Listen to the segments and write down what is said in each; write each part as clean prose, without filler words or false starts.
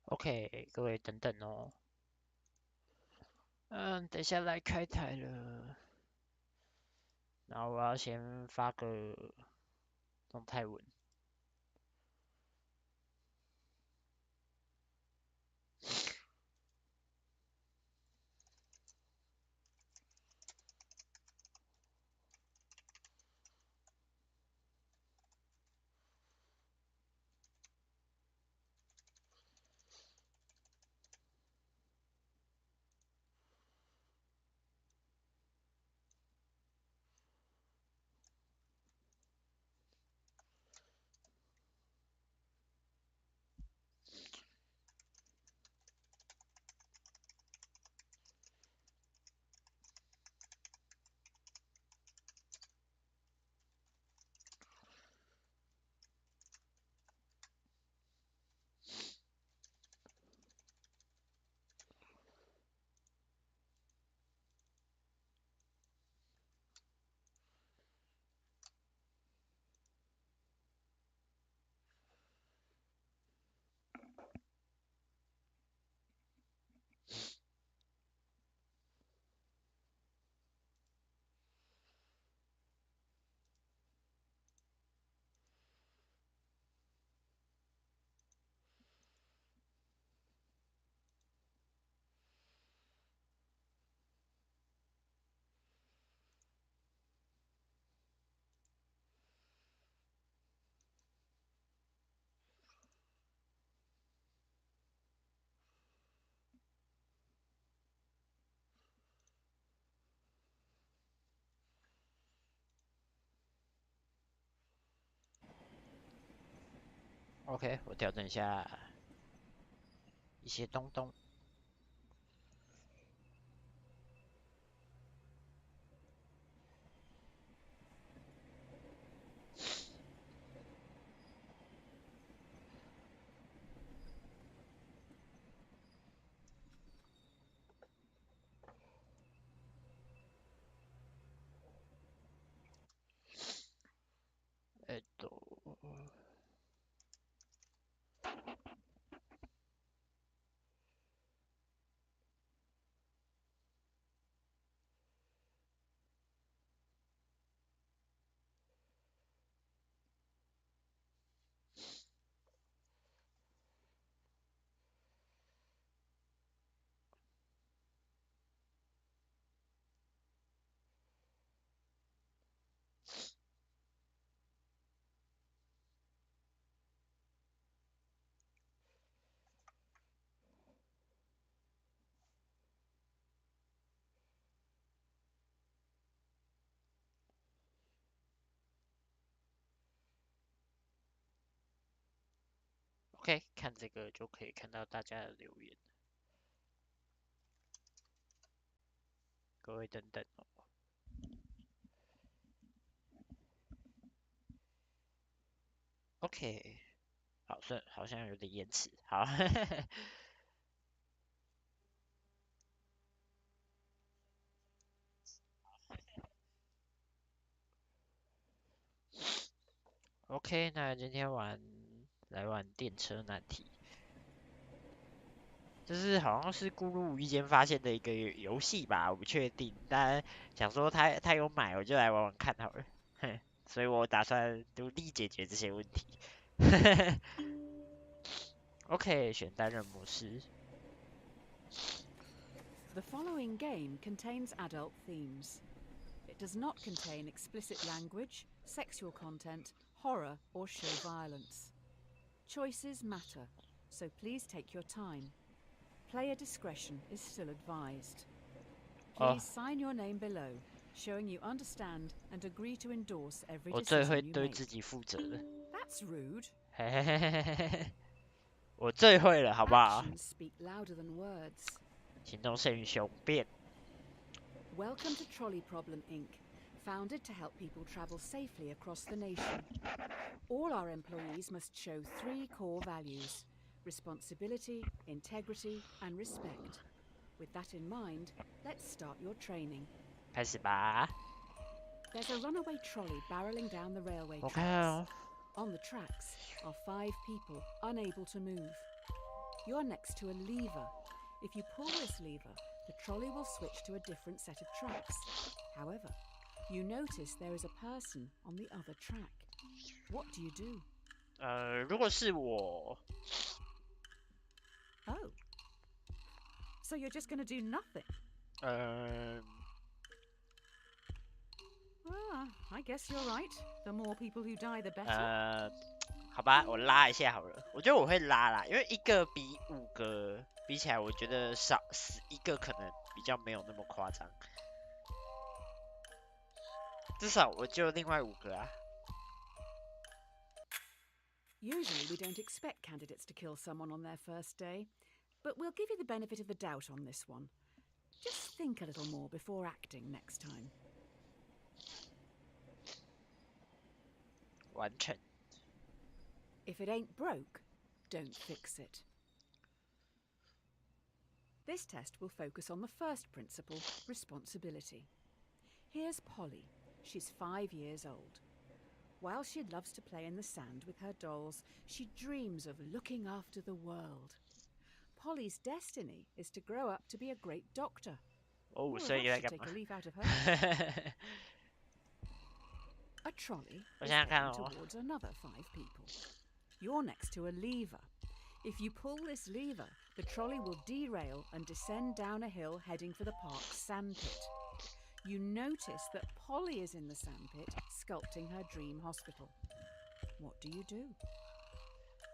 OK，各位等等哦。等一下来开台了，然后我要先发个动态文。OK，我调整一下一些东东。えっと、OK，看这个就可以看到大家的留言。各位等等哦。OK，好像有点延迟。好，OK，那今天来玩电车难题。这是好像是咕噜无意间发现的一个游戏吧，我不确定。但想说他有买，我就来玩玩看好了。哼，所以我打算独立解决这些问题。OK，选单人模式。The following game contains adult themes. It does not contain explicit language, sexual content, horror, or show violence. Choices matter, so please take your time. Player discretion is still advised. Please sign your name below, showing you understand and agree to endorse every 我最 decision 会 you 对 make. 自己负责了， That's rude. 嘿嘿嘿嘿嘿嘿，我最会了，好不好？ Actions speak louder than words. 行动胜于雄辩。 Welcome to Trolley Problem Inc., founded to help people travel safely across the nation. All our employees must show 3 core values: responsibility, integrity, and respect. With that in mind, let's start your training. 开始吧， There's a runaway trolley barreling down the railway 我看 tracks. 哦， On the tracks are 5 people unable to move. You're next to a lever. If you pull this lever, the trolley will switch to a different set of tracks. However, you notice there is a person on the other track. What do you do? 如果是我， Oh. So you're just going to do nothing? I guess you're right. The more people who die, the better. 好吧，我拉一下好了。我觉得我会拉啦，因为1个比5个比起来，我觉得少死1个可能比较没有那么夸张。至少我就另外5个啊。 Usually we don't expect candidates to kill someone on their first day, but we'll give you the benefit of the doubt on this one. Just think a little more before acting next time. 完成。 If it ain't broke, don't fix it. This test will focus on the first principle, responsibility. Here's Polly. She's 5 years old. While she loves to play in the sand with her dolls, she dreams of looking after the world. Polly's destiny is to grow up to be a great doctor. 哦，所以在干 Take 嘛 a？ leaf out of her. A trolley 我 is 想想看 heading 哦。 towards another 5 people. You're next to a lever. If you pull this lever, the trolley will derail and descend down a hill heading for the park's sandpit. You notice that Polly is in the sandpit, sculpting her dream hospital. What do you do?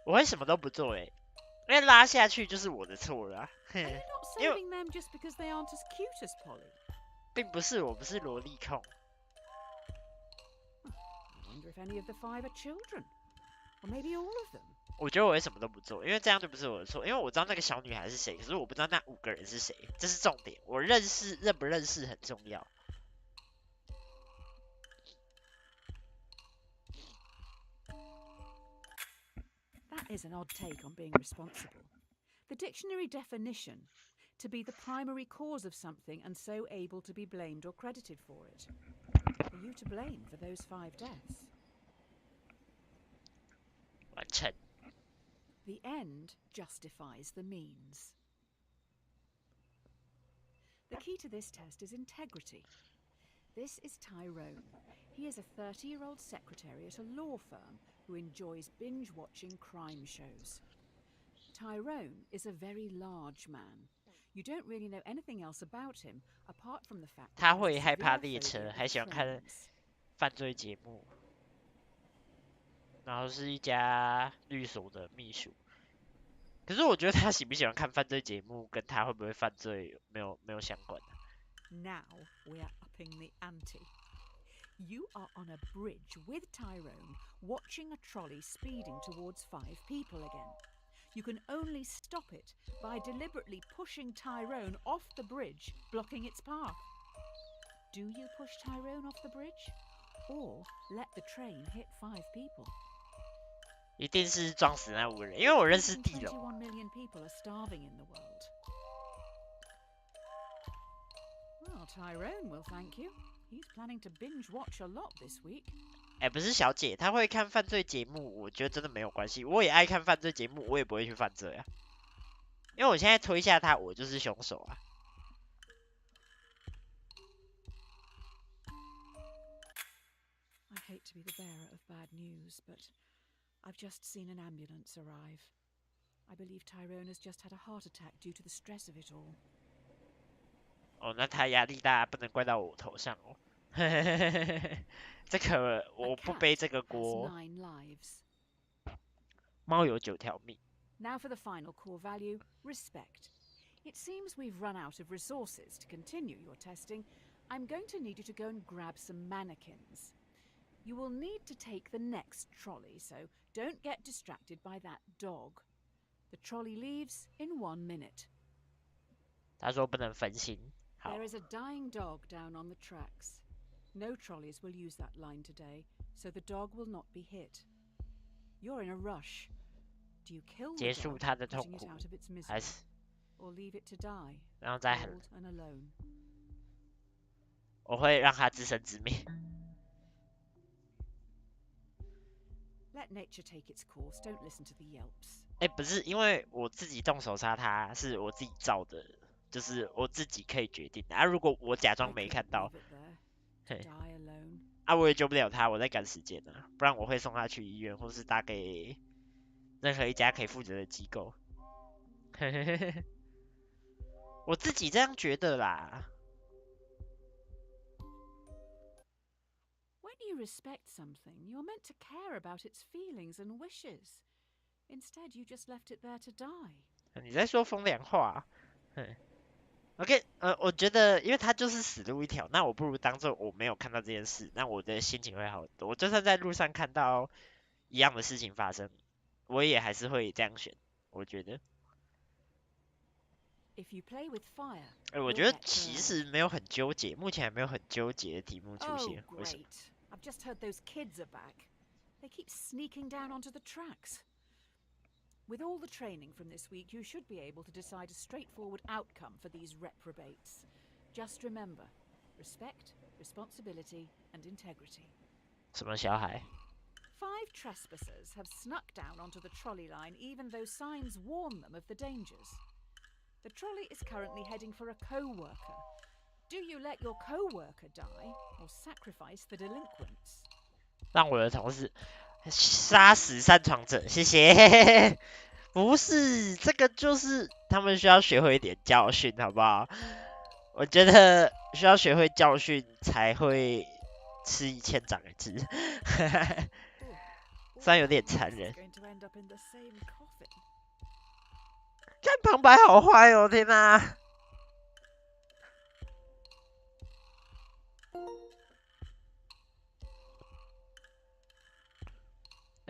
我会什么都不做因为拉下去就是我的错了、啊。 Are you not 因为 saving them just because they aren't as cute as Polly? 并不是我不是萝莉控， I wonder if any of the 5 are children. Or maybe all of them. 我觉得我会什么都不做，因为这样就不是我的错。因为我知道那个小女孩是谁，可是我不知道那5个人是谁，这是重点。我认不认识很重要。 That is an odd take on being responsible. The dictionary definition: to be the primary cause of something and so able to be blamed or credited for it. Are you to blame for those 5 deaths? 完成。 The end justifies the means. The key to this test is integrity. This is Tyrone. He is a 30-year-old secretary at a law firm who enjoys binge-watching crime shows. Tyrone is a very large man. You don't really know anything else about him apart from the fact that 他 he has 会 a 害怕 severe 列车， phobia 还 of 喜欢看 trains. 犯罪节目，然后是一家律所的秘书。可是我觉得他喜不喜欢看犯罪节目，跟他会不会犯罪没有相关的。 Now we are upping the ante. You are on a bridge with Tyrone, watching a trolley speeding towards 5 people again. You can only stop it by deliberately pushing Tyrone off the bridge, blocking its path. Do you push Tyrone off the bridge? Or let the train hit 5 people? 一定是撞死那5个人，因为我认识地龙。 21 million people are starving in the world. Well, Tyrone will thank you. He's planning to binge watch a lot this week. 不是小姐，她会看犯罪节目，我觉得真的没有关系。我也爱看犯罪节目，我也不会去犯罪啊。因为我现在推下他，我就是凶手啊。 I hate to be the bearer of bad news, but I've just seen an ambulance arrive. I believe Tyrone has just had a heart attack due to the stress of it all. 哦，那他压力大，不能怪到我头上哦。这个我不背这个 Has 锅。 9 lives. 猫有9条命。 Now for the final core value, respect. It seems we've run out of resources to continue your testing. I'm going to need you to go and grab some mannequins. You will need to take the next trolley, so don't get distracted by that dog. The trolley leaves in 1 minute. 他说不能分心。好。 There is a dying dog down on the tracks. No trolleys will use that line today, so the dog will not be hit. You're in a rush. Do you kill the 结束 dog, 他的痛 putting it 苦， out of its 还 misery, 是 or leave it to die, 然后再很， cold and alone? 我会让他自生自灭。 Let nature take its course. Don't listen to the yelps. 哎，不是，因为我自己动手杀他，是我自己造的，就是我自己可以决定的。啊，如果我假 I 装没 couldn't 看到， leave it there, to 嘿， die alone. 啊，我也救不了他，我在赶时间啊，不然我会送他去医院，或是打给任何一家可以负责的机构。嘿嘿嘿嘿，我自己这样觉得啦。 When you respect something, you're meant to care about its feelings and wishes. Instead, you just left it there to die. 你在说风凉话、OK， 我觉得，因为他就是死路一条，那我不如当做我没有看到这件事，那我的心情会好很多。我就算在路上看到一样的事情发生，我也还是会这样选。我觉得， If you play with fire, 我 you'll 觉得 get 其 burned. 实没有很纠结，目前还没有很纠结的题目出 Oh, 现。为什么？ great. I've just heard those kids are back. They keep sneaking down onto the tracks. With all the training from this week, you should be able to decide a straightforward outcome for these reprobates. Just remember, respect, responsibility, and integrity. 什么小孩？ 5 trespassers have snuck down onto the trolley line even though signs warn them of the dangers. The trolley is currently heading for a co-worker. Do you let your co-worker die or sacrifice the delinquents? 让我的同事杀死擅闯者，谢谢。不是，这个就是他们需要学会一点教训，好不好？我觉得需要学会教训才会吃一堑长一智，虽然有点残忍。 Going to end up in the same coffin. 看旁白好坏哦，天哪！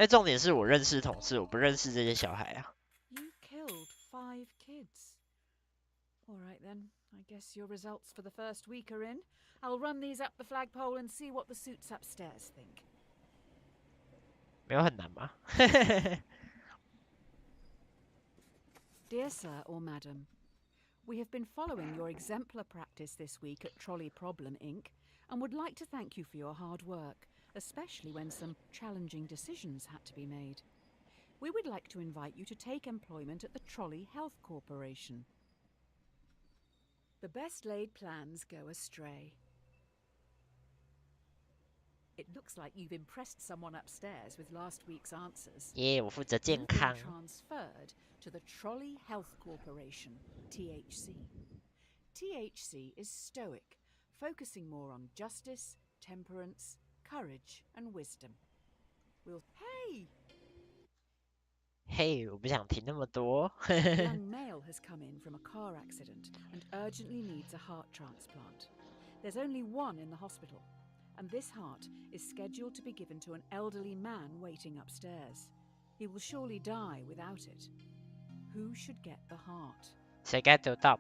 重点是我认识同事，我不认识这些小孩啊。 You killed 5 kids. All right then. I guess your results for the first week are in. I'll run these up the flagpole and see what the suits upstairs think. 没有很难吗？ Dear Sir or Madam, we have been following your exemplar practice this week at Trolley Problem Inc. and would like to thank you for your hard work, especially when some challenging decisions had to be made. We would like to invite you to take employment at the Trolley Health Corporation. The best laid plans go astray. It looks like you've impressed someone upstairs with last week's answers. 耶，我负责健 You've been 康。 transferred to the Trolley Health Corporation, THC. THC is stoic, focusing more on justice, temperance, courage, and wisdom. Hey! 嘿，我不想听那么多。 A young male has come in from a car accident and urgently needs a heart transplant. There's only one in the hospital, and this heart is scheduled to be given to an elderly man waiting upstairs. He will surely die without it. Who should get the heart? 谁该得到？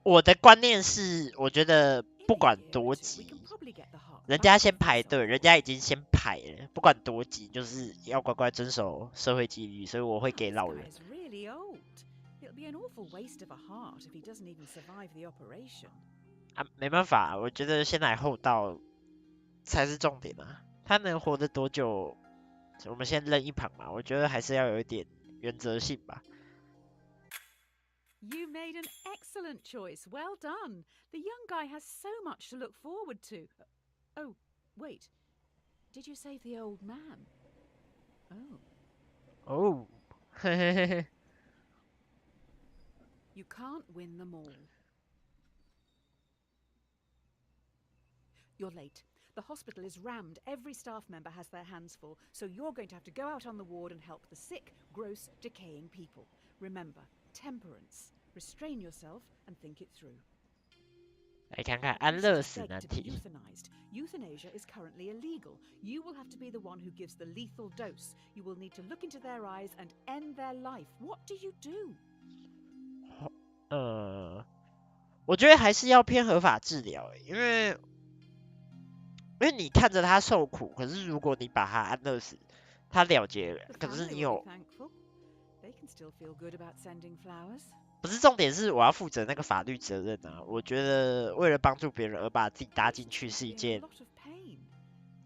我的观念是，我觉得 In 不 a 管 year or 多 two, 急 we，can probably get the heart 人 back 家 if 先 we 排队， solve 人家已经先排了，不管多急，就是要乖乖遵守社会纪律，所以我会 Wow, 给 this 老 guy 人。 is really old. It'll be an awful waste of a heart if he doesn't even survive the operation. 啊，没办法，我觉得先来后到才是重点啊。他能活得多久，我们先扔一旁嘛。我觉得还是要有一点原则性吧。 You made an excellent choice. Well done. The young guy has so much to look forward to. Oh, wait. Did you save the old man? Oh. 哦，嘿嘿嘿嘿。 You can't win them all. You're late. The hospital is rammed. Every staff member has their hands full, so you're going to have to go out on the ward and help the sick, gross, decaying people. Remember, temperance, Restrain yourself and think it through. 来看看安乐死 Beg 难 to be 题。 euthanized. Euthanasia is currently illegal. You will have to be the one who gives the lethal dose. You will need to look into their eyes and end their life. What do you do? 我觉得还是要偏合法治疗，因为你看着他受苦，可是如果你把他安乐死，他了结了， The 可是 family 你 will 有 be thankful. They can still feel good about sending flowers. 不是重点是我要负责那个法律责任啊！我觉得为了帮助别人而把自己搭进去是一 Be in a 件 lot of pain.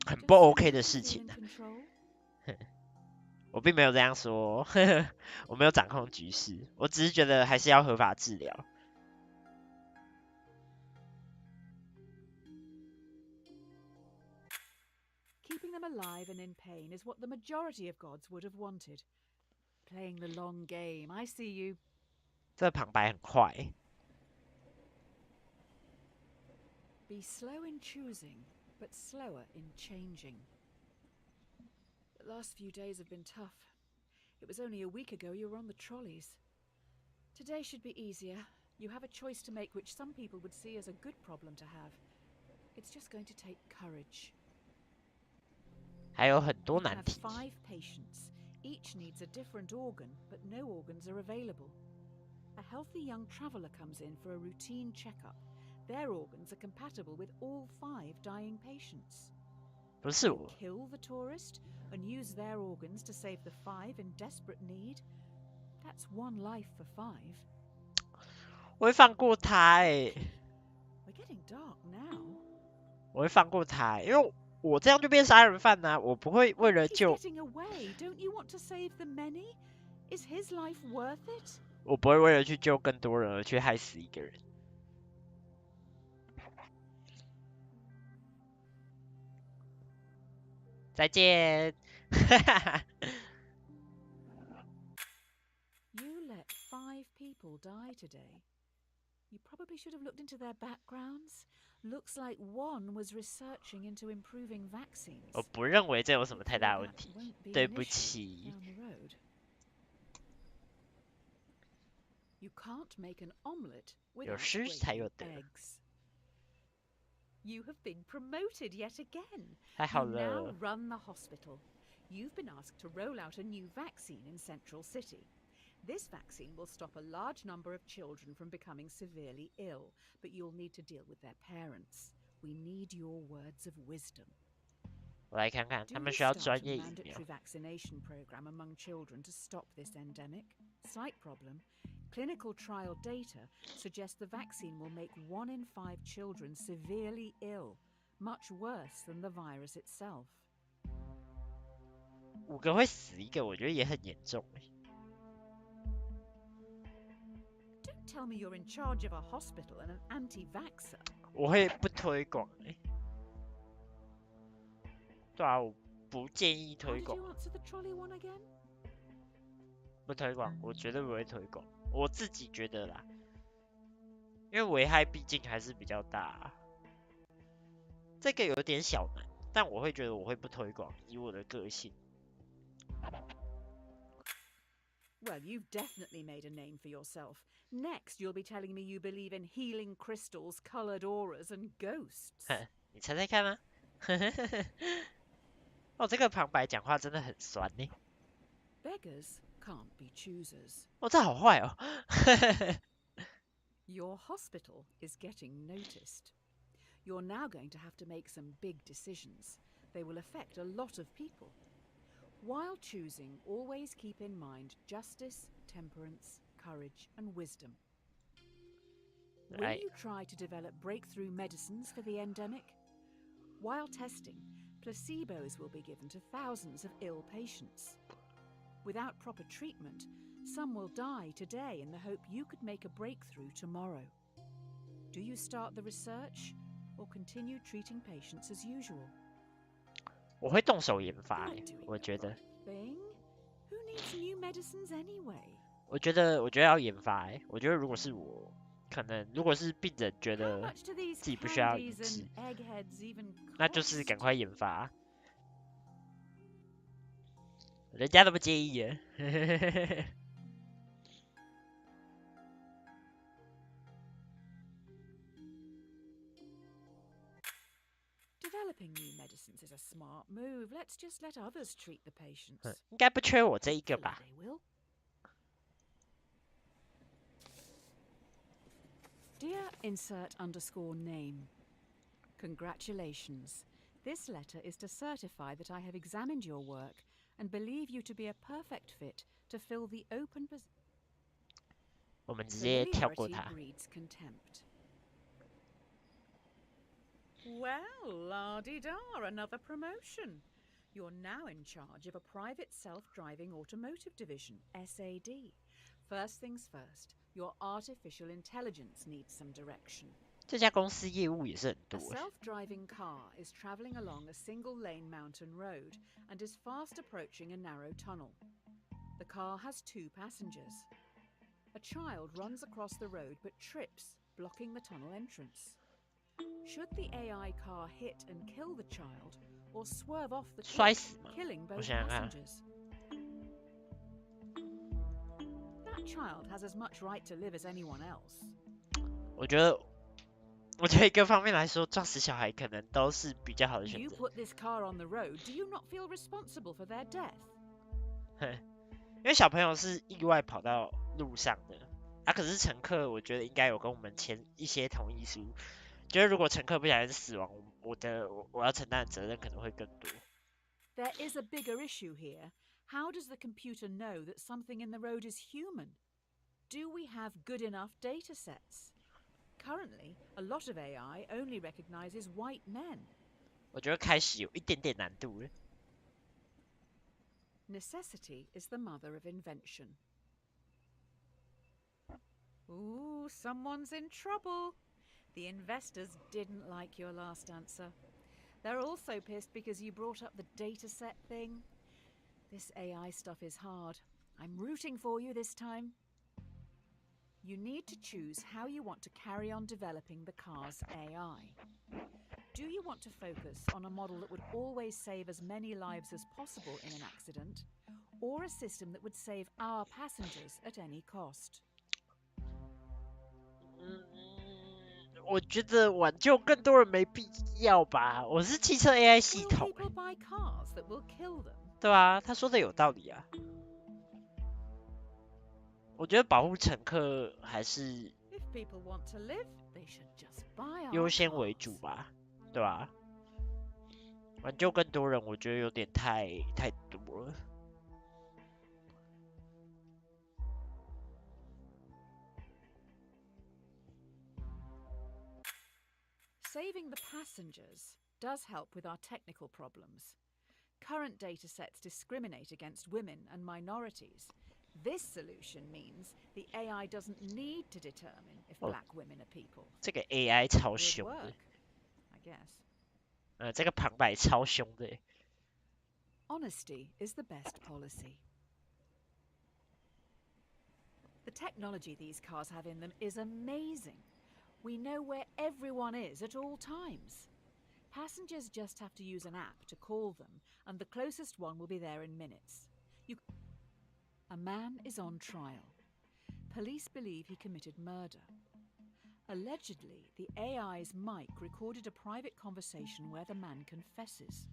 很 Just 不 so OK you 的 can 事 feel 情 in 啊。control. 我并没有这样说，我没有掌控局势，我只是觉得还是要合法治疗。Keeping them alive and in pain is what the majority of gods would have wanted. Playing the long game, I see you. 这旁白很快， Be slow in choosing, but slower in changing. The last few days have been tough. It was only a week ago you were on the trolleys. Today should be easier. You have a choice to make which some people would see as a good problem to have. It's just going to take courage. 还有很多 You 难 have 题。 5 patients. Each needs a different organ, but no organs are available. A healthy young traveller comes in for a routine checkup. Their organs are compatible with all 5 dying patients. 不是 You 我， kill the tourist and use their organs to save the 5 in desperate need. That's 1 life for 5. 我会放过他We're getting dark now. 我会放过他因为我这样就变杀人犯啦、我不会为了 He's 救， getting away. Don't you want to save the many? Is his life worth it? 我不会为了去救更多人而去害死一个人。再见。You let 5 people die today. You probably should have looked into their backgrounds. Looks like one was researching into improving vaccines. 我不认为这有什么太 Hopefully 大的问 that 题， won't be 对 an 不 issue 起。 down the road. You can't make an omelette 有 without 失才 breaking 有得， eggs. You have been promoted yet again. 太好 You now 了。 run the hospital. You've been asked to roll out a new vaccine in Central City. This vaccine will stop a large number of children from becoming severely ill, but you'll need to deal with their parents. We need your words of wisdom. 我来看看， Do 他们 you 需要 start 专 a 业疫苗 mandatory。vaccination program among children to stop this endemic? Slight problem. Clinical trial data suggest the vaccine will make 1 in 5 children severely ill, much worse than the virus itself. 5个会死1个，我觉得也很严重。 Don't tell me you're in charge of a hospital and an anti-vaxxer. 我会不推广对啊，我不建议 How 推 did 广， you answer the trolley one again? 不推广，我绝对不会推广，我自己觉得啦，因为危害毕竟还是比较大。这个有点小难，但我会觉得我会不推广，以我的个性。 Well, you've definitely made a name for yourself. Next, you'll be telling me you believe in healing crystals, coloured auras, and ghosts. 你猜猜看啊！哦，这个旁白讲话真的很酸呢。 Beggars can't be choosers. 哦，这好坏哦。 Your hospital is getting noticed. You're now going to have to make some big decisions. They will affect a lot of people. While choosing, always keep in mind justice, temperance, courage, and wisdom. Will Right. you try to develop breakthrough medicines for the endemic? While testing, placebos will be given to thousands of ill patients. Without proper treatment, some will die today in the hope you could make a breakthrough tomorrow. Do you start the research or continue treating patients as usual? 我会动手研发 You're doing 我 the 觉得， right thing. Who needs new medicines anyway? 我觉得要研发我觉得如果是我，可能如果是病人觉 How 得 much do these 自己不需要医 candies 治 and，eggheads even 那就是赶 cost? 快研发。人家都不介意耶。Developing new medicines is a smart move. Let's just let others treat the patients. 应该不缺我这一个 Hopefully 吧？ they will. Dear insert_name. Congratulations. This letter is to certify that I have examined your work and believe you to be a perfect fit to fill the open position. 我们直接跳过它。 breeds contempt. Well, la-di-da, another promotion. You're now in charge of a private self-driving automotive division, SAD. First things first, your artificial intelligence needs some direction. 这家公司业务也是很 A 多。 self-driving car is traveling along a single-lane mountain road and is fast approaching a narrow tunnel. The car has 2 passengers. A child runs across the road but trips, blocking the tunnel entrance. Should the AI car hit and kill the child, or swerve off the 摔 cliff, 死吗？ killing 我 both 想想看， passengers? That child has as much right to live as anyone else. 我觉得一个方面来说，撞死小孩可能都是比较好的选 You 择。 put this car on the road, do you not feel responsible for their death? 因为小朋友是意外跑到路上的，啊，可是乘客我觉得应该有跟我们签一些同意书，觉得如果乘客不小心死亡，我要承担的责任可能会更多。 There is a bigger issue here. How does the computer know that something in the road is human? Do we have good enough data sets? Currently, a lot of AI only recognizes white men. 我觉得开始有一点点难度了。 Necessity is the mother of invention. Ooh, someone's in trouble. The investors didn't like your last answer. They're also pissed because you brought up the dataset thing. This AI stuff is hard. I'm rooting for you this time. You need to choose how you want to carry on developing the car's AI. Do you want to focus on a model that would always save as many lives as possible in an accident, or a system that would save our passengers at any cost? 我觉得挽救更多人没必要吧。我是汽车 AI 系 Will 统， people buy cars that will kill them? 对啊，他说的有道理啊。我觉得保护乘客还是 If people want to live, they should just buy our 优先为 cars. 主吧，对吧？挽救更多人，我觉得有点太多了。 Saving the passengers does help with our technical problems. Current datasets discriminate against women and minorities. This solution means the AI doesn't need to determine if Oh. black women are people. 这个 AI 超 Good 凶 work, 的， I guess. 这个旁白超凶的。 Honesty is the best policy. The technology these cars have in them is amazing. We know where everyone is at all times. Passengers just have to use an app to call them, and the closest one will be there in minutes. A man is on trial. Police believe he committed murder. Allegedly, the AI's mic recorded a private conversation where the man confesses.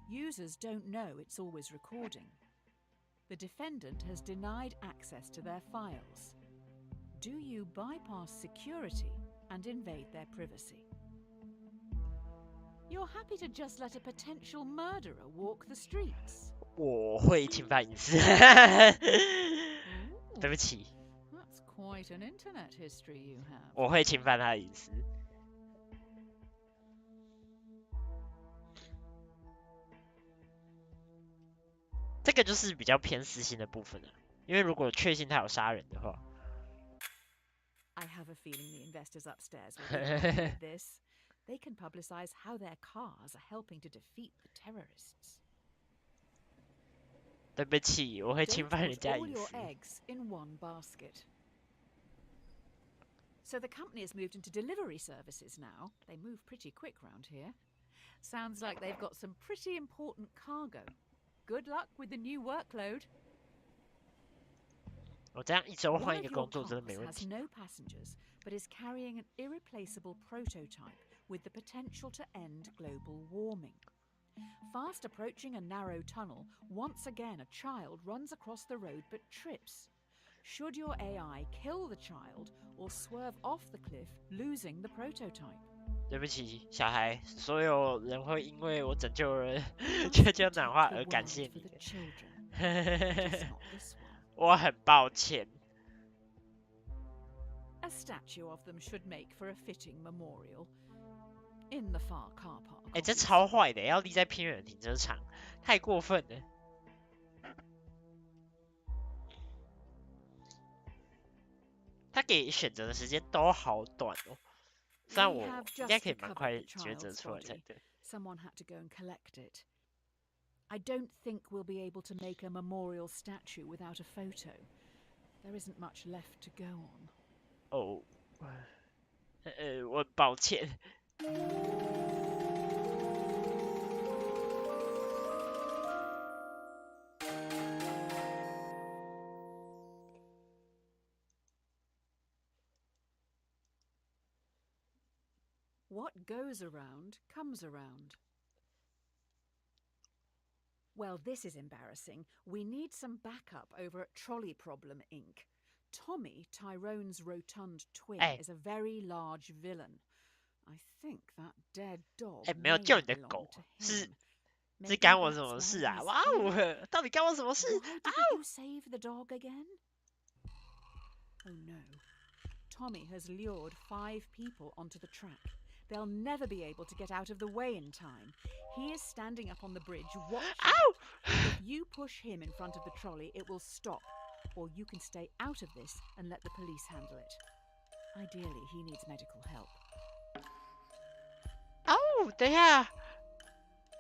Users don't know it's always recording. The defendant has denied access to their files. Do you bypass security and invade their privacy? You're happy to just let a potential murderer walk the streets? 我会侵犯隐私。对不起， That's quite an internet history you have. 我会侵犯他的隐私。这个就是比较偏私心的部分了，因为如果确信他有杀人的话， I have a feeling the investors upstairs will be happy with this. They can publicize how their cars are helping to defeat the terrorists. 对不起，我会侵 Don't 犯人 put 家 all 隐 your 私。 eggs in one basket. So the company has moved into delivery services now. They move pretty quick round here. Sounds like they've got some pretty important cargo. Good luck with the new workload. 我这样一周 One 换一 of 个 your 工作真的没 cars 问 has 题。 no passengers, but is carrying an irreplaceable prototype with the potential to end global warming. Fast approaching a narrow tunnel, once again a child runs across the road but trips. Should your AI kill the child or swerve off the cliff, losing the prototype? 对不起，小孩，所有人会因为我拯救人全球暖化而感谢你的。我很抱歉。A statue of them should make for a fitting memorial. In the far car park. 这超坏的，要立在偏远的停车场，太过分了。他给选择的时间都好短哦，虽然我应该可以蛮快抉择出来才对。Someone had to go and collect it. I don't think we'll be able to make a memorial statue without a photo. There isn't much left to go on. 哦，我很抱歉。What goes around comes around. Well, this is embarrassing. We need some backup over at Trolley Problem Inc. Tommy, Tyrone's rotund twin, is a very large villain. I think that dead dog 没有救你的狗，是干我什么事啊？哇哦，到底干我什么事？ Why didn't you save the dog again? Oh no. Tommy has lured 5 people onto the track. They'll never be able to get out of the way in time. He is standing up on the bridge watching. Ow! If you push him in front of the trolley, it will stop. Or you can stay out of this and let the police handle it. Ideally, he needs medical help. 哦，等一下，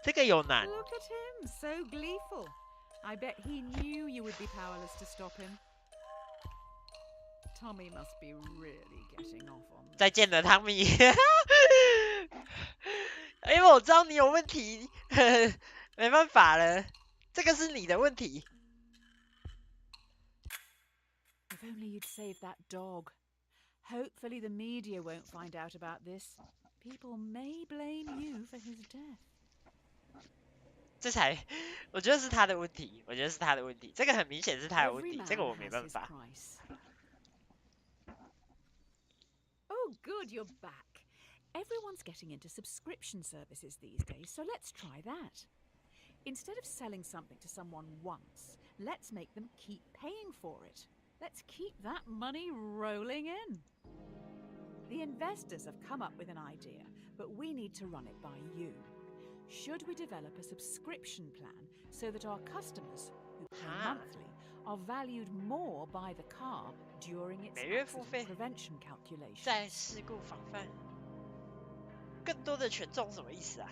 这个有难。 Look at him, so gleeful. I bet he knew you would be powerless to stop him. Tommy must be really getting off on this. 再见了，汤米。因为我知道你有问题，没办法了，这个是你的问题。 If only you'd saved that dog. Hopefully the media won't find out about this. People may blame you for his death. 这才，我觉得是他的问题，我觉得是他的问题，这个很明显是他的问题，这个我没办法。Oh, good, you're back. Everyone's getting into subscription services these days, so let's try that. Instead of selling something to someone once, let's make them keep paying for it. Let's keep that money rolling in. The investors have come up with an idea, but we need to run it by you. Should we develop a subscription plan so that our customers, who pay monthly, are valued more by the car during its accident prevention calculation? 在事故防范，更多的权重什么意思啊？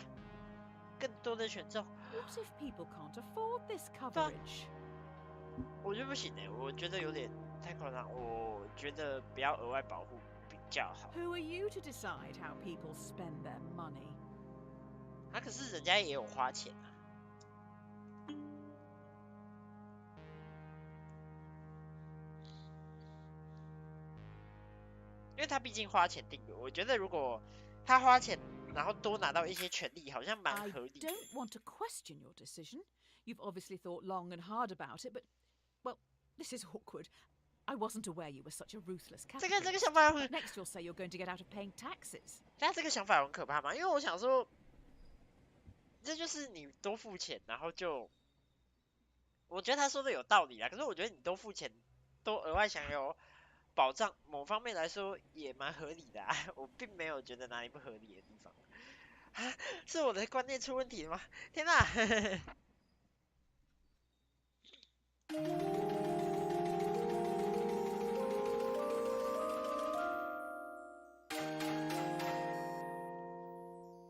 更多的权重。What if people can't afford this coverage? 我觉得不行欸，我觉得有点太夸张，我觉得不要额外保护比较好。Who are you to decide how people spend their money? 可是人家也有花钱啊。因为他毕竟花钱订阅，我觉得如果他花钱，然后多拿到一些权利，好像蛮合理的。I don't want to question your decision. You've obviously thought long and hard about it, but, well, this is awkward. I wasn't aware you were such a ruthless capitalist. 这个想法 Next you'll say you're going to get out of paying taxes. 但这个想法很可怕吗？因为我想说，这就是你多付钱，然后就，我觉得他说的有道理啊。可是我觉得你多付钱，多额外享有保障，某方面来说也蛮合理的啊。我并没有觉得哪里不合理的地方。啊，是我的观念出问题了吗？天哪！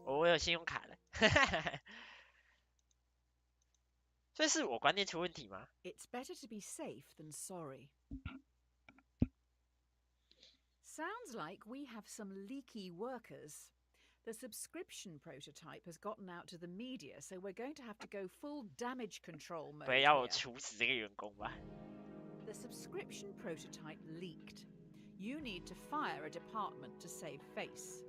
我有信用卡了，所以是我观念出问题吗？ It's better to be safe than sorry. Sounds like we have some leaky workers. The subscription prototype has gotten out to the media, so we're going to have to go full damage control mode. 不会要我处死这个员工吧？ The subscription prototype leaked. You need to fire a department to save face.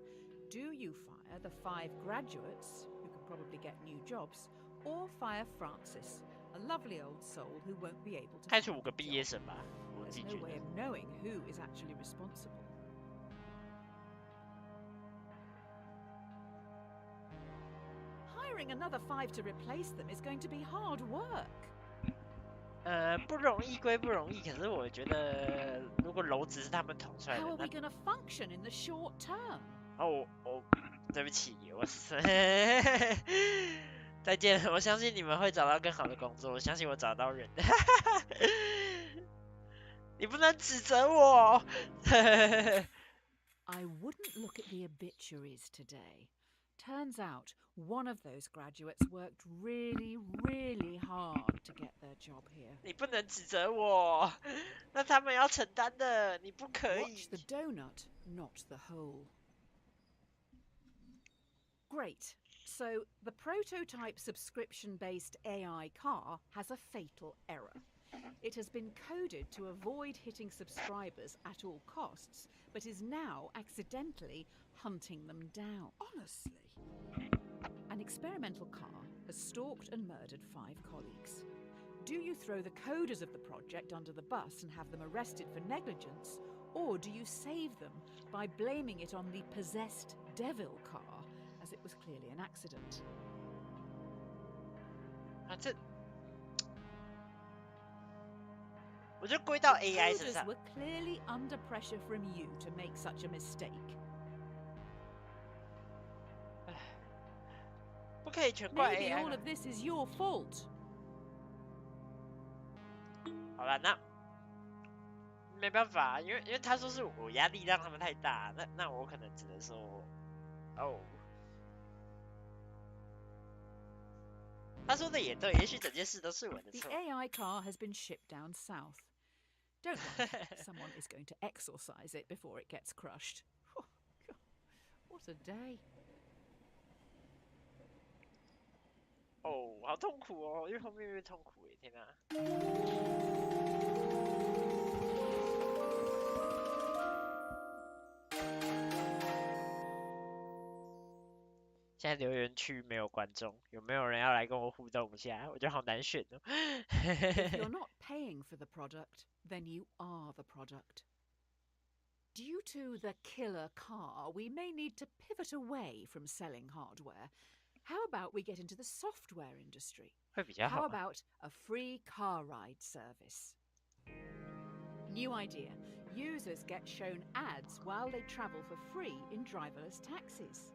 Do you fire the 5 graduates, who can probably get new jobs, or fire Francis, a lovely old soul who won't be able to 开除5 find 个 a 毕业 job? 生吧，我自 There's 己 no 觉 way 得 of。knowing who is actually responsible. Hiring another 5 to replace them is going to be hard work. 不容易归不容易，可是我觉得如果篓子是他们捅出来 How 的， are 那 we going to function in the short term? 对不起，我再见，我相信你们会找到更好的工作，我相信我找到人。你不能指责我。I wouldn't look at the obituaries today. Turns out one of those graduates worked really, really hard to get their job here. 你不能指责我，那他们要承担的，你不可以。 Watch the donut, not the hole. Great. So the prototype subscription-based AI car has a fatal error. It has been coded to avoid hitting subscribers at all costs, but is now accidentally hunting them down. Honestly. An experimental car has stalked and murdered 5 colleagues. Do you throw the coders of the project under the bus and have them arrested for negligence, or do you save them by blaming it on the possessed devil car, as it was clearly an accident? 我就归到 The AI 身 coders 上。 were clearly under pressure from you to make such a mistake. 不可以全怪 Maybe AI all 吧 of this is your fault. 好了，那没办法，因为他说是我压力让他们太大，那我可能只能说，哦，他说的也对，也许整件事都是我的 The 错。 AI car has been shipped down south. Don't worry, someone is going to exorcise it before it gets crushed. What a day. 哦，好痛苦哦，越后面越痛苦耶，天哪！现在留言区没有观众，有没有人要来跟我互动一下？我觉得好难选哦。 If you're not paying for the product, then you are the product. Due to the killer car, we may need to pivot away from selling hardware. How about we get into the software industry? 会比较好 How 吗。 about a free car ride service? New idea. Users get shown ads while they travel for free in driverless taxis.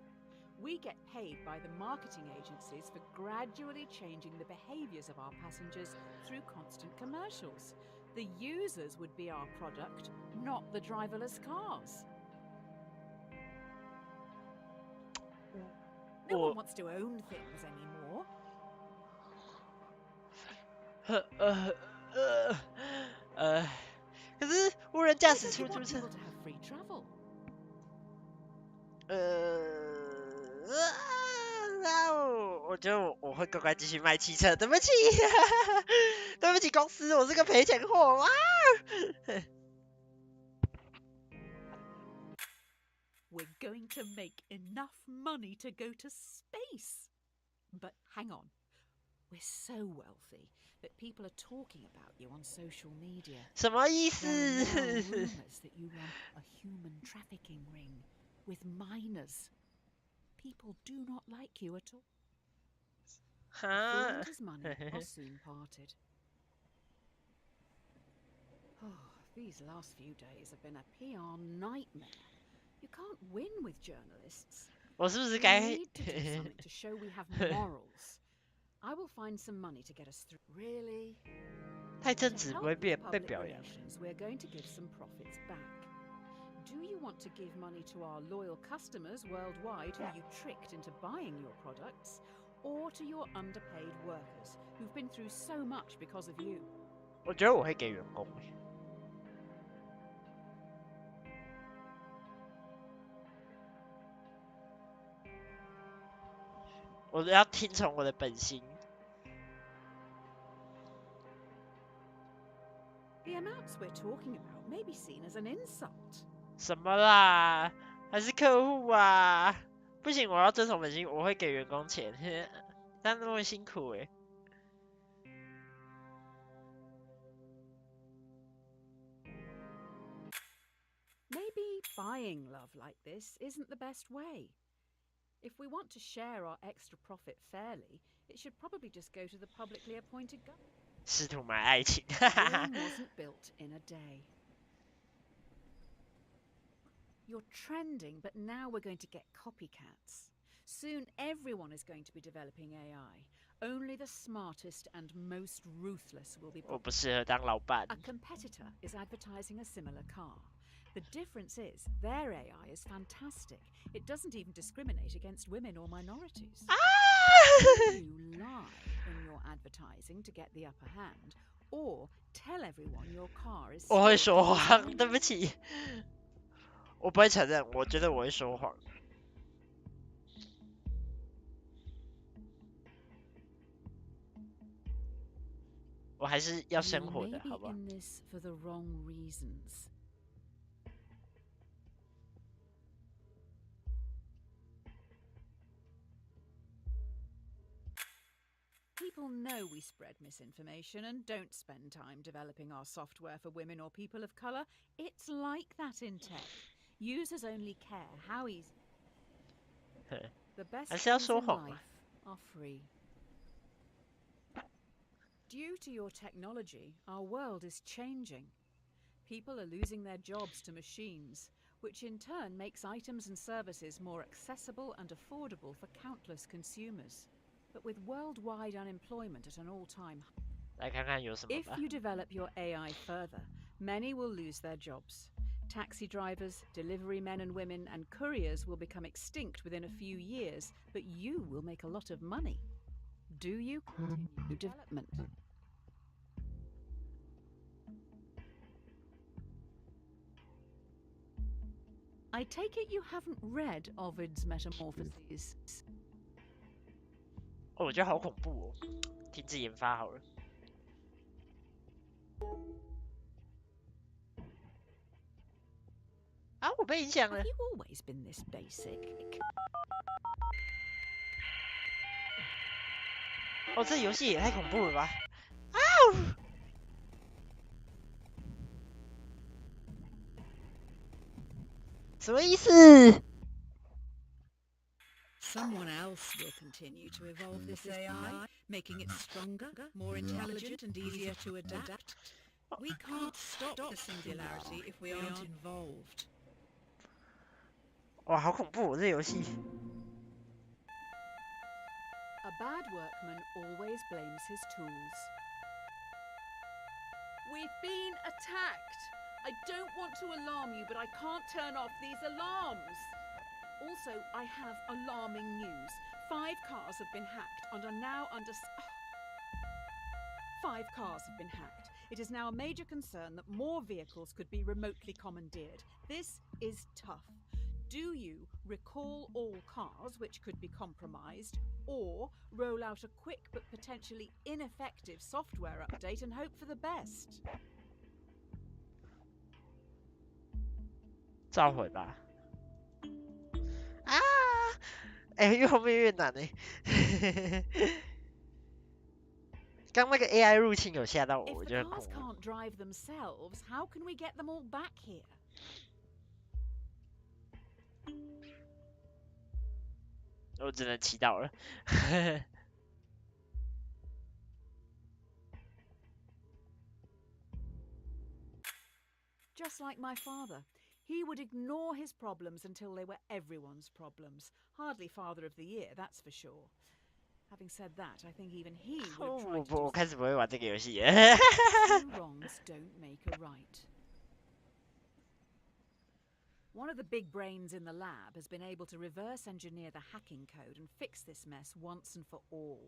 We get paid by the marketing agencies for gradually changing the behaviors of our passengers through constant commercials. The users would be our product, not the driverless cars. No one wants to own things anymore. 可是无人驾 Why 驶 don't you 出租 want 车 people to have free travel? 我觉得我会乖乖继续卖汽车，对不起，对不起公司，我是个赔钱货啊。We're going to make enough money to go to space. But hang on. We're so wealthy that people are talking about you on social media. 什么意思？ There are now rumors that you run a human trafficking ring with minors. People do not like you at all. The fool 哈 and his money are soon parted. Oh, these last few days have been a PR nightmare. You can't win with journalists. 我是不是 We 该 need to do something to show we have morals. I will find some money to get us through. Really? 太正 To 直不 help 会 with 被 public 表扬？ relations, we're going to give some profits back. Do you want to give money to our loyal customers worldwide who you tricked into buying your products, or to your underpaid workers who've been through so much because of you? 我觉得我会给员工。我要听从我的本心。 The amounts we're talking about may be seen as an insult. 什么啦？还是客户啊？不行，我要遵守本心，我会给员工钱，但那么辛苦欸。Maybe buying love like this isn't the best way. If we want to share our extra profit fairly, it should probably just go to the publicly appointed government. 试图买爱情， Rome wasn't built in a day. You're trending, but now we're going to get copycats. Soon everyone is going to be developing AI. Only the smartest and most ruthless will be. 我不适合当老板。 A competitor is advertising a similar car. The difference is their AI is fantastic. It doesn't even discriminate against women or minorities. You lie in your advertising to get the upper hand, or tell everyone your car is. 我会说谎，对不起，我不会承认，我觉得我会说谎。我还是要生活的，好不好？ In this for the wrong reasons. People know we spread misinformation and don't spend time developing our software for women or people of colour. It's like that in tech. Users only care how easy. The best things in life are free. Due to your technology, our world is changing. People are losing their jobs to machines, which in turn makes items and services more accessible and affordable for countless consumers. But with worldwide unemployment at an all-time high, 来看看有什么吧。 if you develop your AI further, many will lose their jobs. Taxi drivers, delivery men and women, and couriers will become extinct within a few years, but you will make a lot of money. Do you continue development? I take it you haven't read Ovid's Metamorphoses. 哦，我觉得好恐怖哦，停止研发好了。啊，我被影响了 Have。you always been this basic? 哦，这游戏也太恐怖了吧！啊！什么意思？ Someone else will continue to evolve this AI, making it stronger, more intelligent, and easier to adapt. We can't stop the singularity if we aren't involved. 哇，好恐怖哦，这游戏。 A bad workman always blames his tools. We've been attacked. I don't want to alarm you, but I can't turn off these alarms. Also, I have alarming news. 5 cars have been hacked and are now under... 5 cars have been hacked. It is now a major concern that more vehicles could be remotely commandeered. This is tough. Do you recall all cars which could be compromised, or roll out a quick but potentially ineffective software update and hope for the best? 召回吧。啊！哎、越后面越难哎。刚那个 AI 入侵有吓到我， If 我 the 觉得很 cars 恐怖。 can't drive themselves, how can we get them all back here? 我只能祈祷了。Just like my father. He would ignore his problems until they were everyone's problems. Hardly father of the year, that's for sure. Having said that, I think even he would have tried to 我 do 开始不会玩这个游戏了。 two wrongs don't make a right. One of the big brains in the lab has been able to reverse engineer the hacking code and fix this mess once and for all.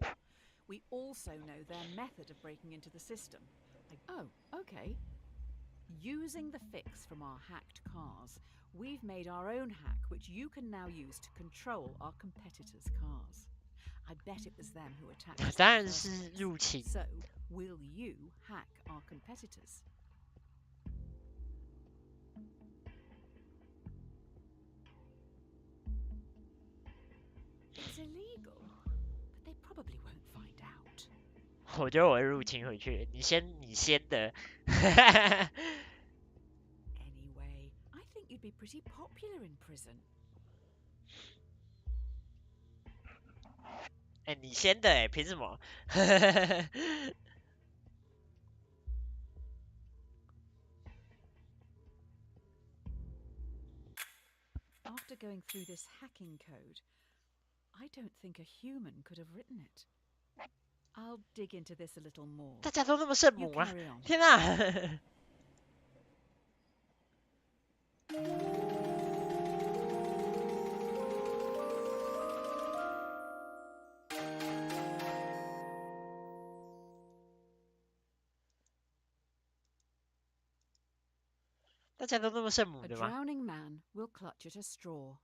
We also know their method of breaking into the system. Oh, okay. Using the fix from our hacked cars, we've made our own hack which you can now use to control our competitors' cars. I bet it was them who attacked us. 当然是入侵。 So, will you hack our competitors? probably won't find out. 我觉得我会入侵回去，你先的。Anyway, I think you'd be pretty popular in prison. 哎、你先的哎，凭什么？After going through this hacking code, I don't think a human could have written it. I'll dig into this a little more. 大家都那么圣 You 母啊！ carry on. 天哪！大家都那么圣母 A 的吗？ drowning man will clutch at a straw.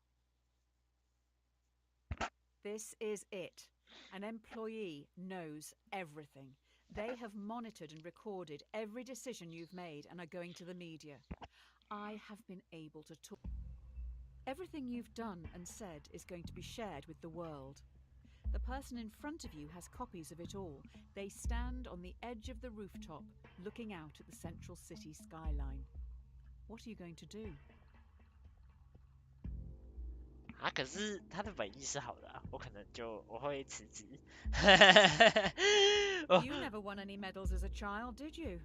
This is it. An employee knows everything. They have monitored and recorded every decision you've made and are going to the media. I have been able to talk. Everything you've done and said is going to be shared with the world. The person in front of you has copies of it all. They stand on the edge of the rooftop, looking out at the central city skyline. What are you going to do? 啊，可是他的本意是好的啊，我可能我会辞职。You never won any medals as a child, did you?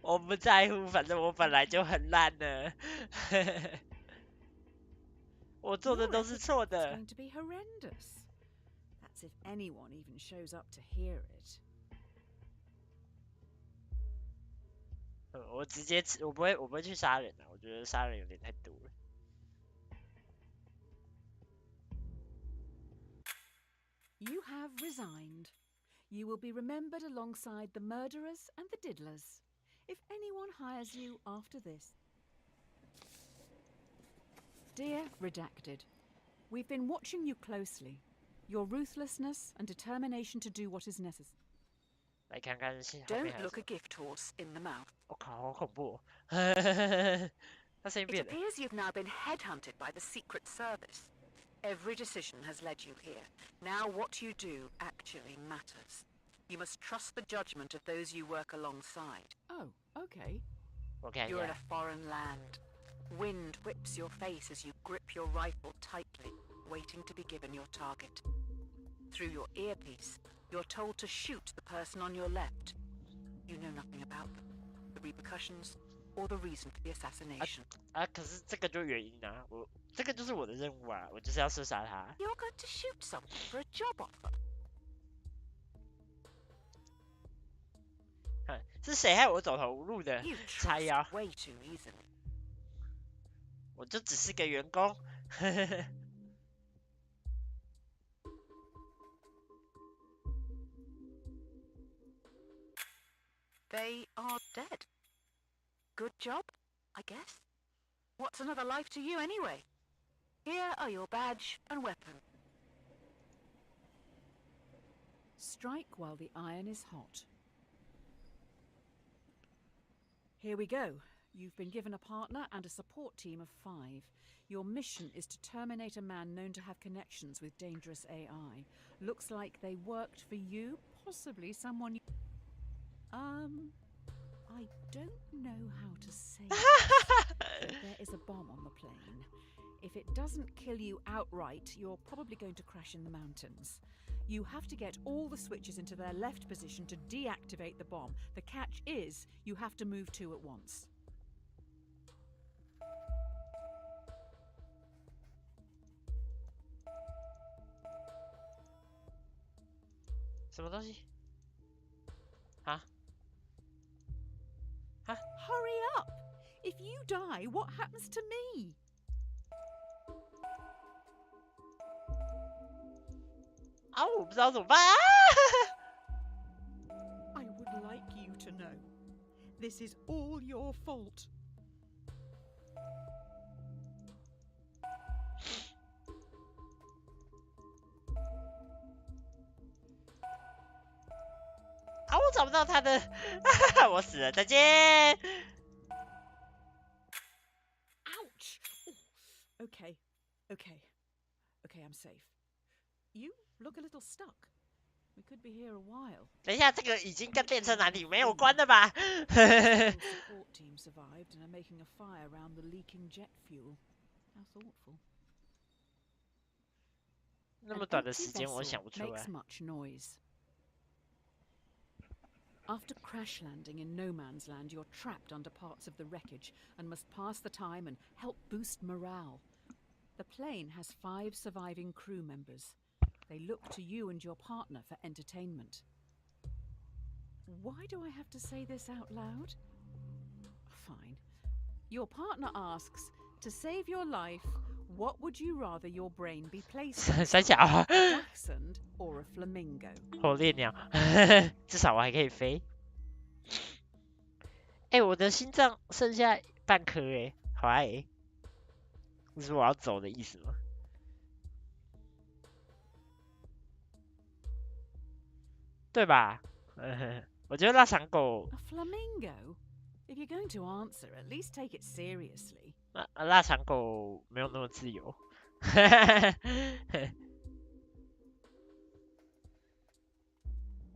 我不在乎，反正我本来就很烂了。我做的都是错 It's 的。 going to be horrendous. That's if anyone even shows up to hear it. 我直接我不会去杀人啊，我觉得杀人有点太多了。You have resigned. You will be remembered alongside the murderers and the diddlers. If anyone hires you after this. Dear Redacted, we've been watching you closely. Your ruthlessness and determination to do what is necessary. 来看看后面还 Don't 有什 look 么 a gift horse in the mouth. 我靠，好恐怖哦！他声音 It 变了。 appears you've now been headhunted by the Secret Service. Every decision has led you here. Now what you do actually matters. You must trust the judgment of those you work alongside. Oh, okay. 我看一 You're in a 下， foreign land. Wind whips your face as you grip your rifle tightly, waiting to be given your target. Through your earpiece, you're told to shoot the person on your left. You know nothing about them, the repercussions, or the reason for the assassination. 啊，可是这个就原因啊，这个就是我的任务啊，我就是要射杀他。 You're going to shoot someone for a job offer. 看是谁害我走投无路的 You？ 叉腰， trust way too easily. 我就只是个员工。They are dead. Good job, I guess. What's another life to you anyway? Here are your badge and weapon. Strike while the iron is hot. Here we go. You've been given a partner and a support team of 5. Your mission is to terminate a man known to have connections with dangerous AI. Looks like they worked for you, possibly someone you... I don't know how to say this, but there is a bomb on the plane. If it doesn't kill you outright, you're probably going to crash in the mountains. You have to get all the switches into their left position to deactivate the bomb. The catch is, you have to move 2 at once. 什么东西？啊？啊？ Hurry up! If you die, what happens to me? 啊！我不知道怎么办啊！ I would like you to know. This is all your fault. 啊！我找不到他的，我死了，再见。 Ouch! Oh, okay, okay, I'm safe. You look a little stuck. We could be here a while. 等一下，这个已经跟电车难题没有关了吧？ Support team survived and are making a fire around the leaking jet fuel. How thoughtful. 那 An 么短的 empty 时间，我 vessel 想不出 makes 来。 much noise. After crash landing in no man's land, you're trapped under parts of the wreckage and must pass the time and help boost morale. The plane has 5 surviving crew members. They look to you and your partner for entertainment. Why do I have to say this out loud? Fine. Your partner asks, to save your life, what would you rather your brain be placed in? 三小， A dachshund or a flamingo? 火烈鸟，至少我还可以飞。哎，我的心脏剩下半颗哎，好爱，这是我要走的意思吗？对吧？我觉得腊肠狗， A flamingo? If you're going to answer, at least take it seriously. 腊肠狗没有那么自由。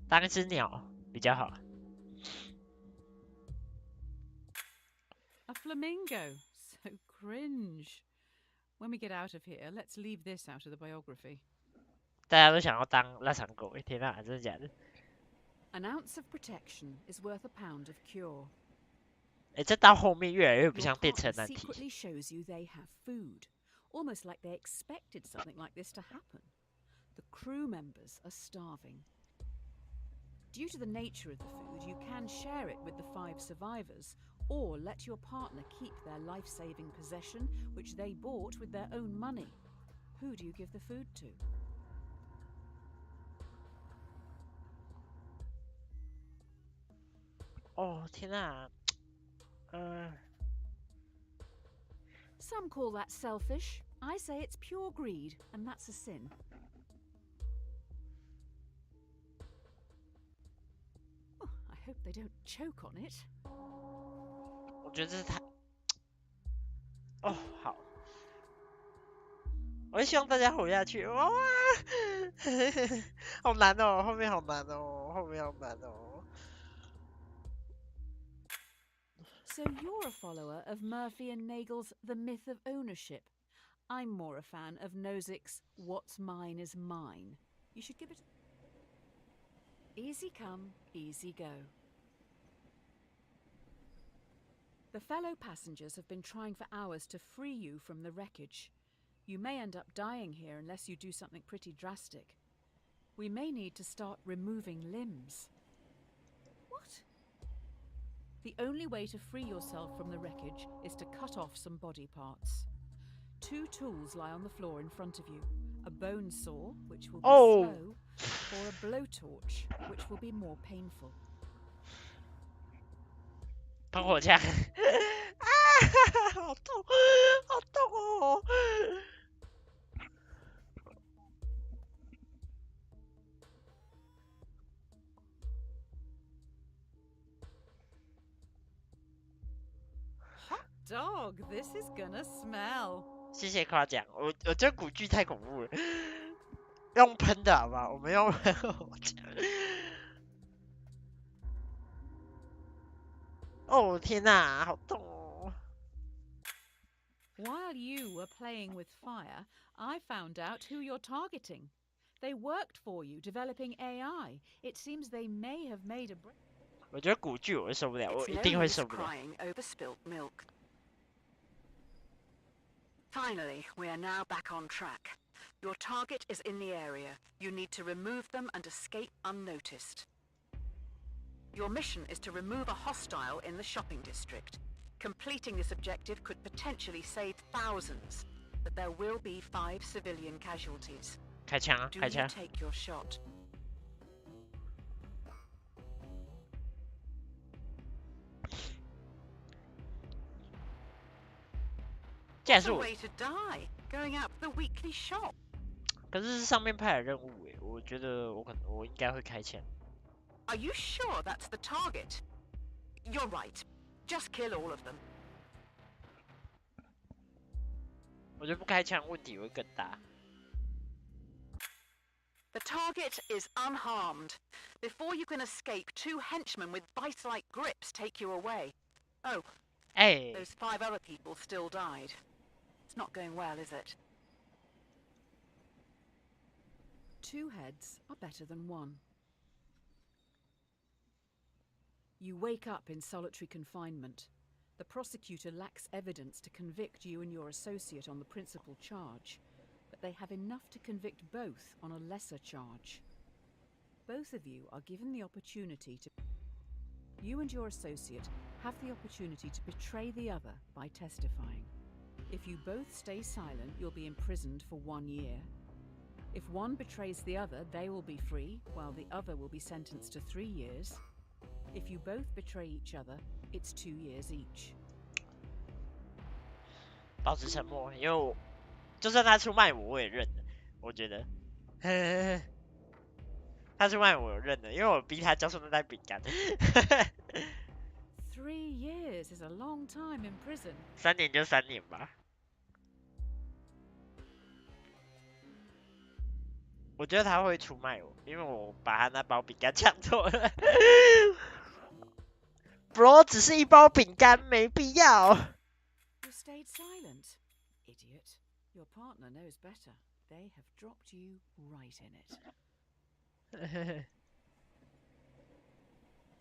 当一只鸟比较好。 A flamingo? So cringe. When we get out of here, let's leave this out of the biography. 大家都想要当腊肠狗，哎，天哪，真的假的？ An ounce of protection is worth a pound of cure. 哎，这到后面越来越不 Your 像电车 partner 难题。 secretly shows you they have food, almost like they expected something like this to happen. The crew members are starving. Due to the nature of the food, you can share it with the 5 survivors, or let your partner keep their life-saving possession, which they bought with their own money. Who do you give the food to? 哦，天哪，Some call that selfish. I say it's pure greed, and that's a sin. Oh, I hope they don't choke on it. 我觉得这是太……哦，好，我也希望大家活下去。哇，好难哦，后面好难哦，后面好难哦。 So you're a follower of Murphy and Nagel's The Myth of Ownership. I'm more a fan of Nozick's What's Mine is Mine. You should give it... Easy come, easy go. The fellow passengers have been trying for hours to free you from the wreckage. You may end up dying here unless you do something pretty drastic. We may need to start removing limbs. What? The only way to free yourself from the wreckage is to cut off some body parts. 2 tools lie on the floor in front of you. A bone saw, which will be slow, or a blowtorch, which will be more painful. 喷火枪，啊，好痛，好痛哦！ Hot dog, this is gonna smell. 谢谢夸奖，我觉得古剧太恐怖了，用喷的好不好？我们用喷火枪。哦天哪，好痛哦！ While you were playing with fire, I found out who you're targeting. They worked for you, developing AI. It seems they may have made a break. 我觉得古剧我会受不了，我 It's 一 no 定会 use 受不了。 crying over spilt milk. Finally, we are now back on track. Your target is in the area. You need to remove them and escape unnoticed. Your mission is to remove a hostile in the shopping district. Completing this objective could potentially save thousands, but there will be 5 civilian casualties. 开枪啊， Do 开 you 枪！ take your shot? 竟然 What 是 a 我， way to die, going out for the weekly shop. 可是是上面派的任务诶，我觉得我应该会开枪。 Are you sure that's the target? You're right. Just kill all of them. 我觉得不开枪问题会更大。The target is unharmed. Before you can escape, 2 henchmen with vice-like grips take you away. Oh, those 5 other people still died. It's not going well, is it? 2 heads are better than 1. You wake up in solitary confinement. The prosecutor lacks evidence to convict you and your associate on the principal charge, but they have enough to convict both on a lesser charge. Both of you are given the opportunity to... You and your associate have the opportunity to betray the other by testifying. If you both stay silent, you'll be imprisoned for 1 year. If one betrays the other, they will be free, while the other will be sentenced to 3 years. If you both betray each other, it's 2 years each. 保持沉默，因为我就算他出卖我，我也认了。我觉得，他出卖我认了，因为我逼他交出那袋饼干。3 years is a long time in prison. 3年就3年吧。我觉得他会出卖我，因为我把他那包饼干抢走了。Bro， 只是一包饼干，没必要。You stayed silent, idiot. Your partner knows better. They have dropped you right in it.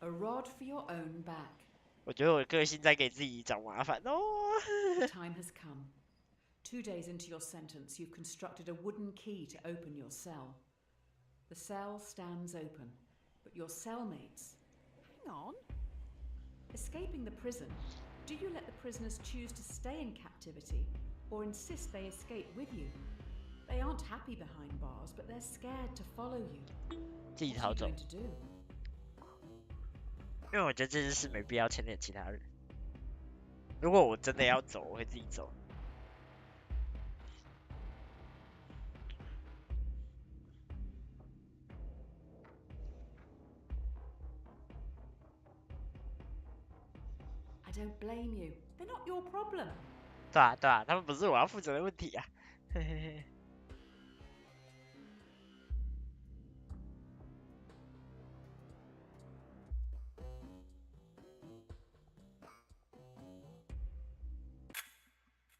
A rod for your own back. 我觉得我的个性在给自己找麻烦哦。The time has come. 2 days into your sentence, you've constructed a wooden key to open your cell. The cell stands open, but your cellmates... Hang on. Escaping the prison, do you let the prisoners choose to stay in captivity or insist they escape with you? They aren't happy behind bars, but they're scared to follow you. 自己 What 逃 are you 走， going to do? 因为我觉得这件事没必要牵连其他人。如果我真的要走，我会自己走。I don't blame you. They're not your problem. 对啊，对啊，他们不是我要负责的问题啊。嘿嘿嘿。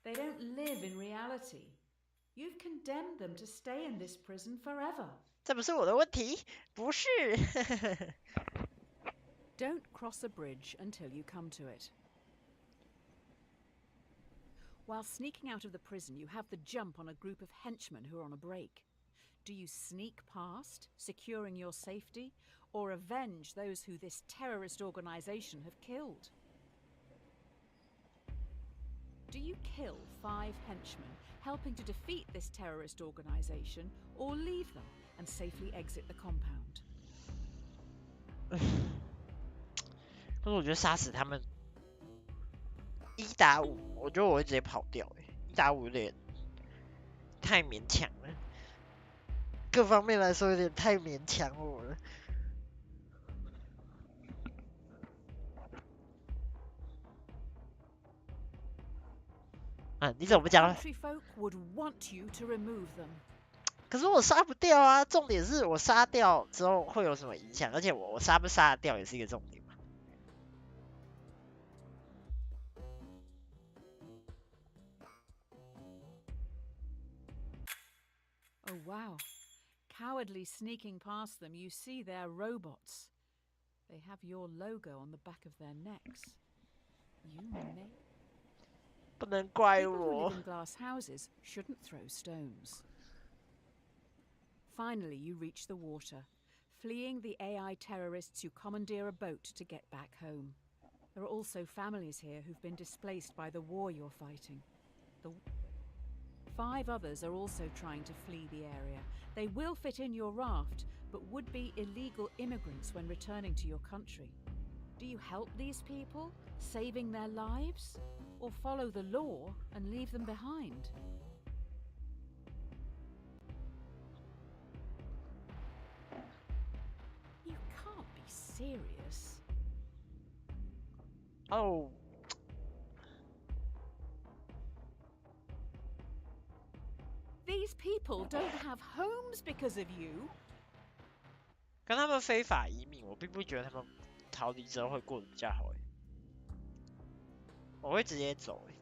They don't live in reality. You've condemned them to stay in this prison forever. 这不是我的问题，不是。Don't cross a bridge until you come to it. While sneaking out of the prison, you have the jump on a group of henchmen who are on a break. Do you sneak past, securing your safety, or avenge those who this terrorist organization have killed? Do you kill 5 henchmen, helping to defeat this terrorist organization, or leave them and safely exit the compound? 可是我觉得杀死他们1打5，我觉得我会直接跑掉。1打5有点太勉强了，各方面来说有点太勉强我了。你怎么不讲？ Country folk would want you to remove them. 可是我杀不掉啊，重点是我杀掉之后会有什么影响？而且我杀不杀得掉也是一个重点嘛。Oh wow. Cowardly sneaking past them, you see they're robots. They have your logo on the back of their necks. You may... 不能怪 People who 我 live in glass houses shouldn't throw stones. Finally, you reach the water, fleeing the AI terrorists who commandeer a boat to get back home. There are also families here who've been displaced by the war you're fighting. 5 others are also trying to flee the area. They will fit in your raft, but would be illegal immigrants when returning to your country. Do you help these people, saving their lives? Or follow the law and leave them behind? You can't be serious. Oh. The These people don't have homes because of you. 跟他们非法移民，我并不觉得他们逃离之后会过得比较好欸。我会直接走欸。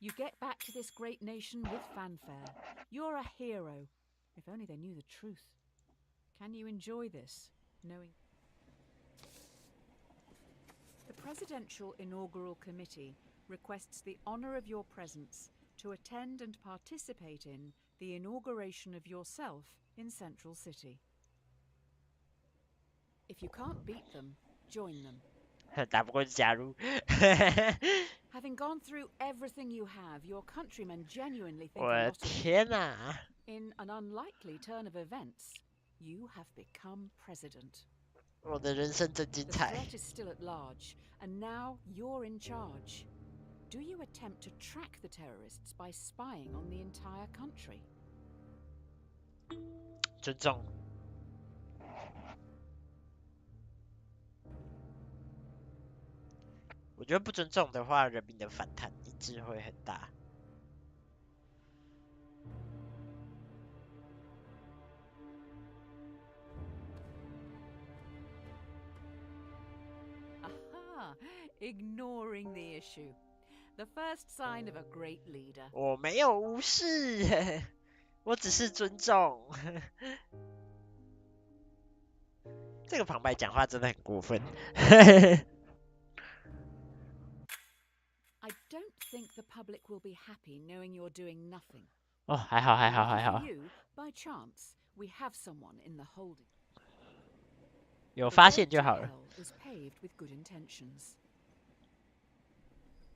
You get back to this great nation with fanfare. You're a hero. If only they knew the truth. Can you enjoy this, knowing... The Presidential Inaugural Committee requests the honor of your presence to attend and participate in the inauguration of yourself in Central City. If you can't beat them, join them. 打不过就加入。Having gone through everything you have, your countrymen genuinely think 我 a 的 lot of you. 天哪！ In an unlikely turn of events, you have become president. 我的人生真精 The 彩。 threat is still at large, and now you're in charge. Do you attempt to track the terrorists by spying on the entire country? 尊重。我觉得不尊重的话，人民的反弹意志会很大。Aha! Ignoring the issue. The first sign of a great leader. 我没有无视，我只是尊重。这个旁白讲话真的很过分。I don't think the public will be happy knowing you're doing nothing. 哦，还好，还好， Lucky 还好 for，you, by chance, we have someone in the holding. 有 The 发 road 现就 to 好了。 hell is paved with good intentions.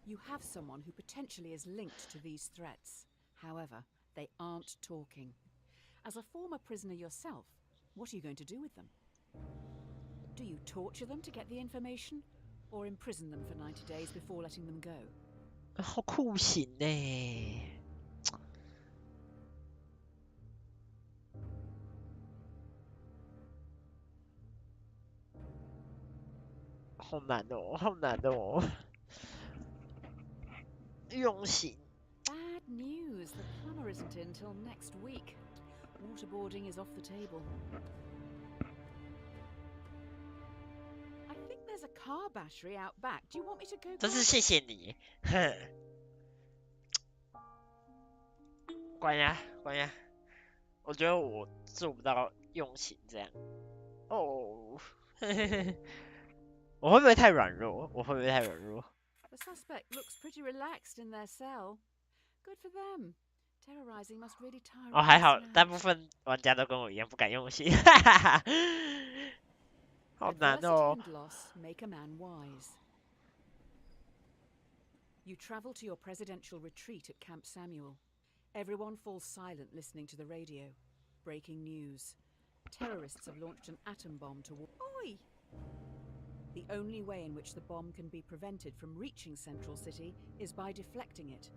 You have someone who potentially is linked to these threats. However, they aren't talking. As a former prisoner yourself, what are you going to do with them? Do you torture them to get the information, or imprison them for 90 days before letting them go? 好酷刑呢！好难哦，好难哦。用刑。 Bad news. The plumber isn't in till next week. Waterboarding is off the table. I think there's a car battery out back. Do you want me to go? 真是 grab 谢 it? 谢你。哼。关呀，关呀。我觉得我做不到用刑这样。哦。我会不会太软弱？我会不会太软弱？ The suspect looks pretty relaxed in their cell. Good for them. Terrorizing must really tire 哦， a 还好， person 大 out. 部分玩家都跟我一样不敢用刑。好难 Adversity 哦。 and loss make a man wise. You travel to your presidential retreat at Camp Samuel. Everyone falls silent listening to the radio. Breaking news. Terrorists have launched an atom bomb toward... Oi! The only way in which the bomb can be prevented from reaching Central City is by deflecting it.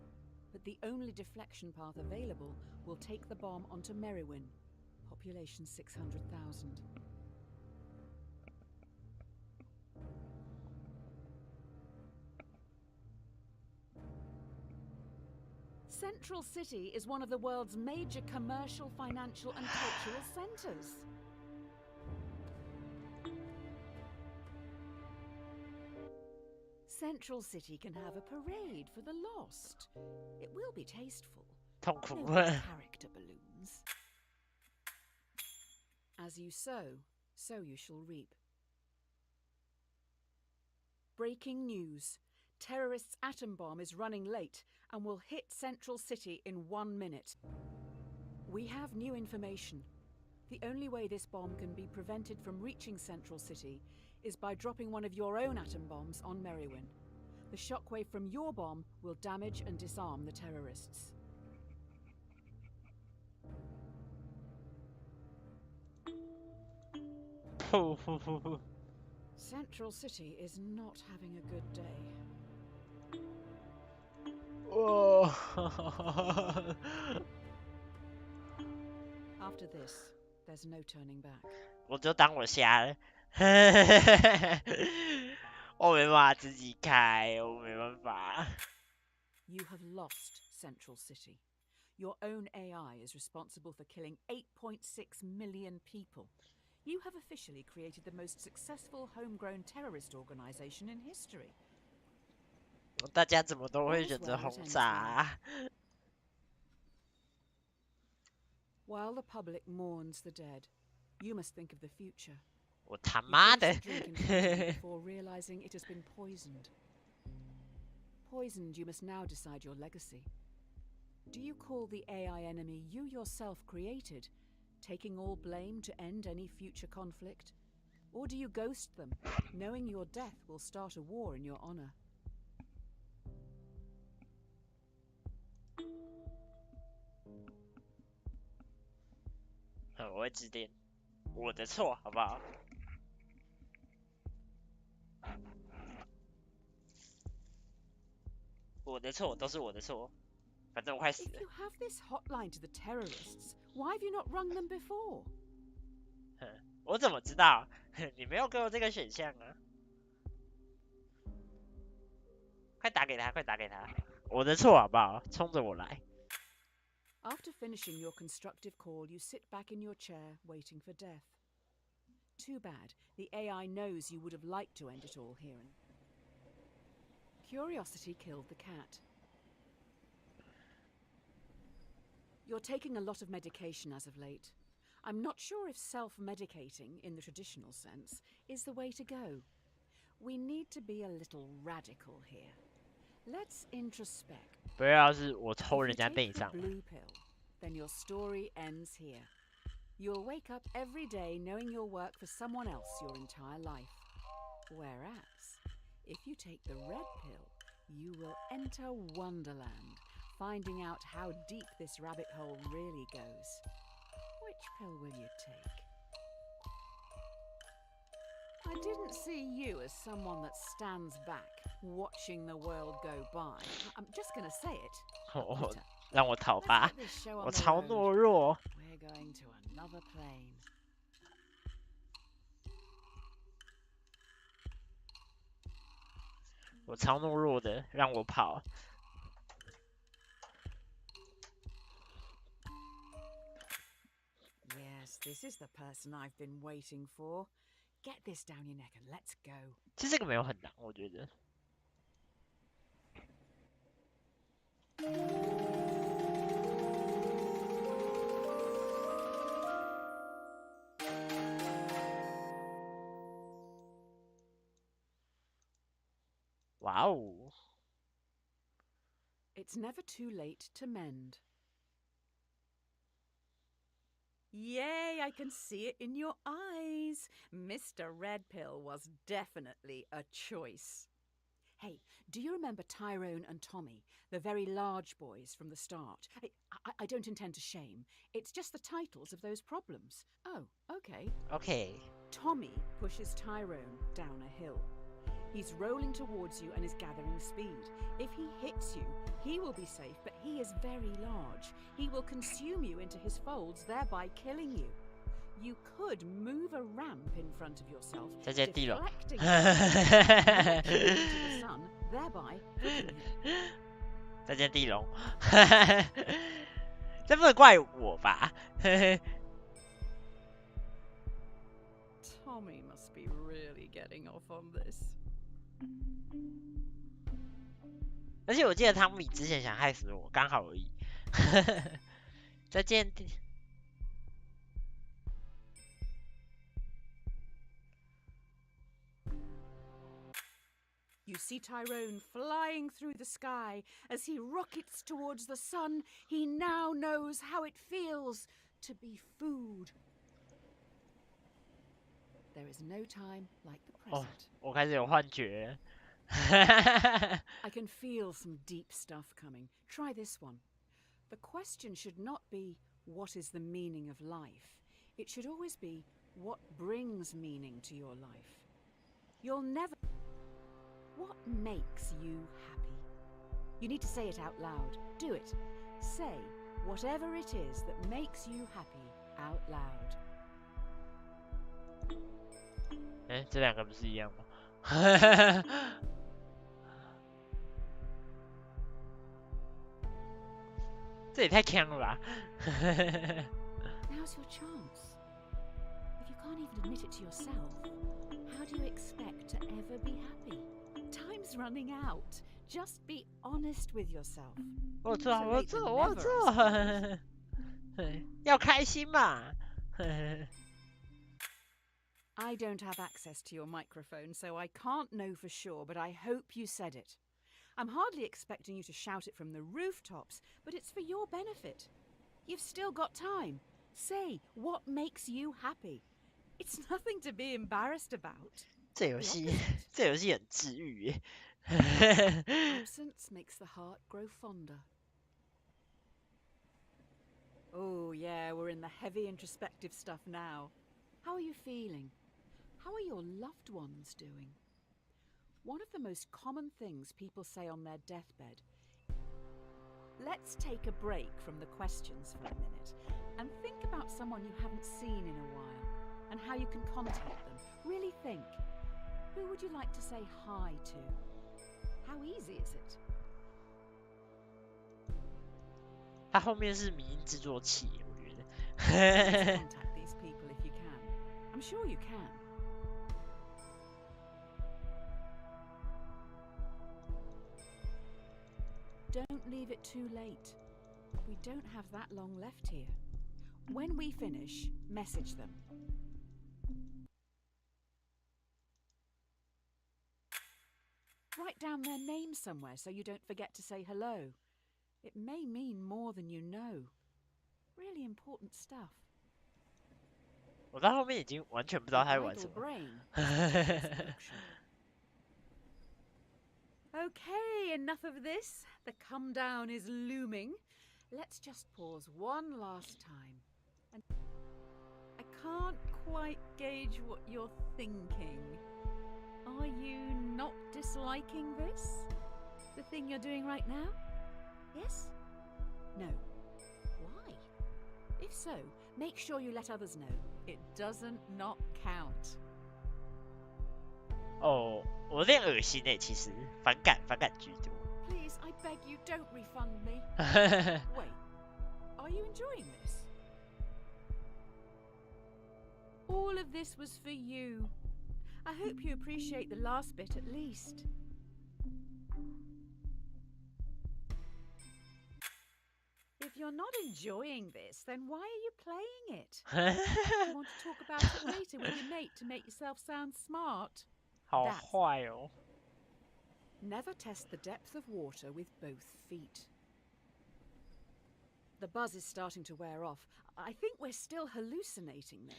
But the only deflection path available will take the bomb onto Merriwin. Population 600,000. Central City is one of the world's major commercial, financial, and cultural centers. Central City can have a parade for the lost. It will be tasteful. 痛苦。 No big character balloons. As you sow, so you shall reap. Breaking news. Terrorists' atom bomb is running late and will hit Central City in 1 minute. We have new information. The only way this bomb can be prevented from reaching Central City is by dropping one of your own atom bombs on Merriwin. The shockwave from your bomb will damage and disarm the terrorists. Central City is not having a good day. 哦。 After this, there's no turning back. 我就当我瞎了。我没办法自己开，我没办法。You have lost Central City. Your own AI is responsible for killing 8.6 million people. You have officially created the most successful homegrown terrorist organization in history. 大家怎么都会选择轰炸啊？ While the public mourns the dead, you must think of the future. 我他 You 妈 finish 的 the drink in front of you before realizing it has been poisoned. Poisoned, you must now decide your legacy. Do you call the AI enemy you yourself created, taking all blame to end any future conflict? Or do you ghost them, knowing your death will start a war in your honor? 我会指点，我的错，好不好？我的错，都是我的错。反正我快死 If 了 you。have this hotline to the terrorists, why have you not rung them before? 我怎么知道？你没有给我这个选项啊！快打给他，快打给他！我的错，好不好？冲着我来。 After finishing your constructive call, you sit back in your chair, waiting for death. Too bad, the AI knows you would have liked to end it all here. Curiosity killed the cat. You're taking a lot of medication as of late. I'm not sure if self-medicating, in the traditional sense, is the way to go. We need to be a little radical here. Let's introspect. 不要是我抽 If 人 you 家 take 内 the 脏。 blue pill, then your story ends here. You'll wake up every day knowing you'll work for someone else your entire life. Whereas, if you take the red pill, you will enter Wonderland, finding out how deep this rabbit hole really goes. Which pill will you take? I didn't see you as someone that stands back, watching the world go by. I'm just gonna say it. 我 Peter, 让我逃 let's 吧 get this show on 我 the 超 road. 懦弱。 We're going to another plane. 我超懦弱的，让我跑。 Yes, this is the person I've been waiting for. Get this down your neck and let's go. 其实这个没有很难，我觉得。哇哦！ It's never too late to mend. Yay, I can see it in your eyes. Mr. Red Pill was definitely a choice. Hey, do you remember Tyrone and Tommy, the very large boys from the start? I don't intend to shame. It's just the titles of those problems. Oh, okay. OK， Tommy pushes Tyrone down a hill. He's rolling towards you and is gathering speed. If he hits you, he will be safe, but he is very large. He will consume you into his folds, thereby killing you. You could move a ramp in front of yourself, 再见地龙。 deflecting you into the sun, thereby hitting you. 再见地龙。这不能怪我吧？ Tommy must be really getting off on this. 而且我记得汤米之前想害死我，刚好而已。再见地。 You see Tyrone flying through the sky as he rockets towards the sun. He now knows how it feels to be food. There is no time like the 哦， present. 我开始有幻觉。 I can feel some deep stuff coming. Try this one. The question should not be, what is the meaning of life? It should always be, what brings meaning to your life? You'll never... What makes you happy? You need to say it out loud. Do it. Say whatever it is that makes you happy out loud. 哎，这两个不是一样吗？这也太强了吧！ Now's your chance. If you can't even admit it to yourself, how do you expect to ever be happy? Time's running out. Just be honest with yourself. 我错，要开心嘛！ I don't have access to your microphone, so I can't know for sure, but I hope you said it. I'm hardly expecting you to shout it from the rooftops, but it's for your benefit. You've still got time. Say what makes you happy. It's nothing to be embarrassed about. 这游戏很治愈耶。 Absence makes the heart grow fonder. Oh yeah, we're in the heavy introspective stuff now. How are you feeling? How are your loved ones doing? One of the most common things people say on their deathbed. Let's take a break from the questions for a minute and think about someone you haven't seen in a while and how you can contact them. Really think. Who would you like to say hi to? How easy is it? 它后面是迷因制作器，我觉得。 Contact these people if you can. I'm sure you can. Don't leave it too late. We don't have that long left here. When we finish, message them. Write down their name somewhere so you don't forget to say hello. It may mean more than you know. Really important stuff. 我到后面已经完全不知道他在玩什 Idle 么。 brain. Okay, enough of this. The come down is looming. Let's just pause one last time. And I can't quite gauge what you're thinking. Are you not disliking this? The thing you're doing right now? Yes? No. Why? If so, make sure you let others know. It doesn't not count. 哦，我有点恶心诶，其实反感居多。 Please, I beg you, don't refund me. Wait, are you enjoying this? All of this was for you. I hope you appreciate the last bit at least. If you're not enjoying this, then why are you playing it? You want to talk about it later with your mate to make yourself sound smart? 好坏哦。 Never test the depth of water with both feet. The buzz is starting to wear off. I think we're still hallucinating, though.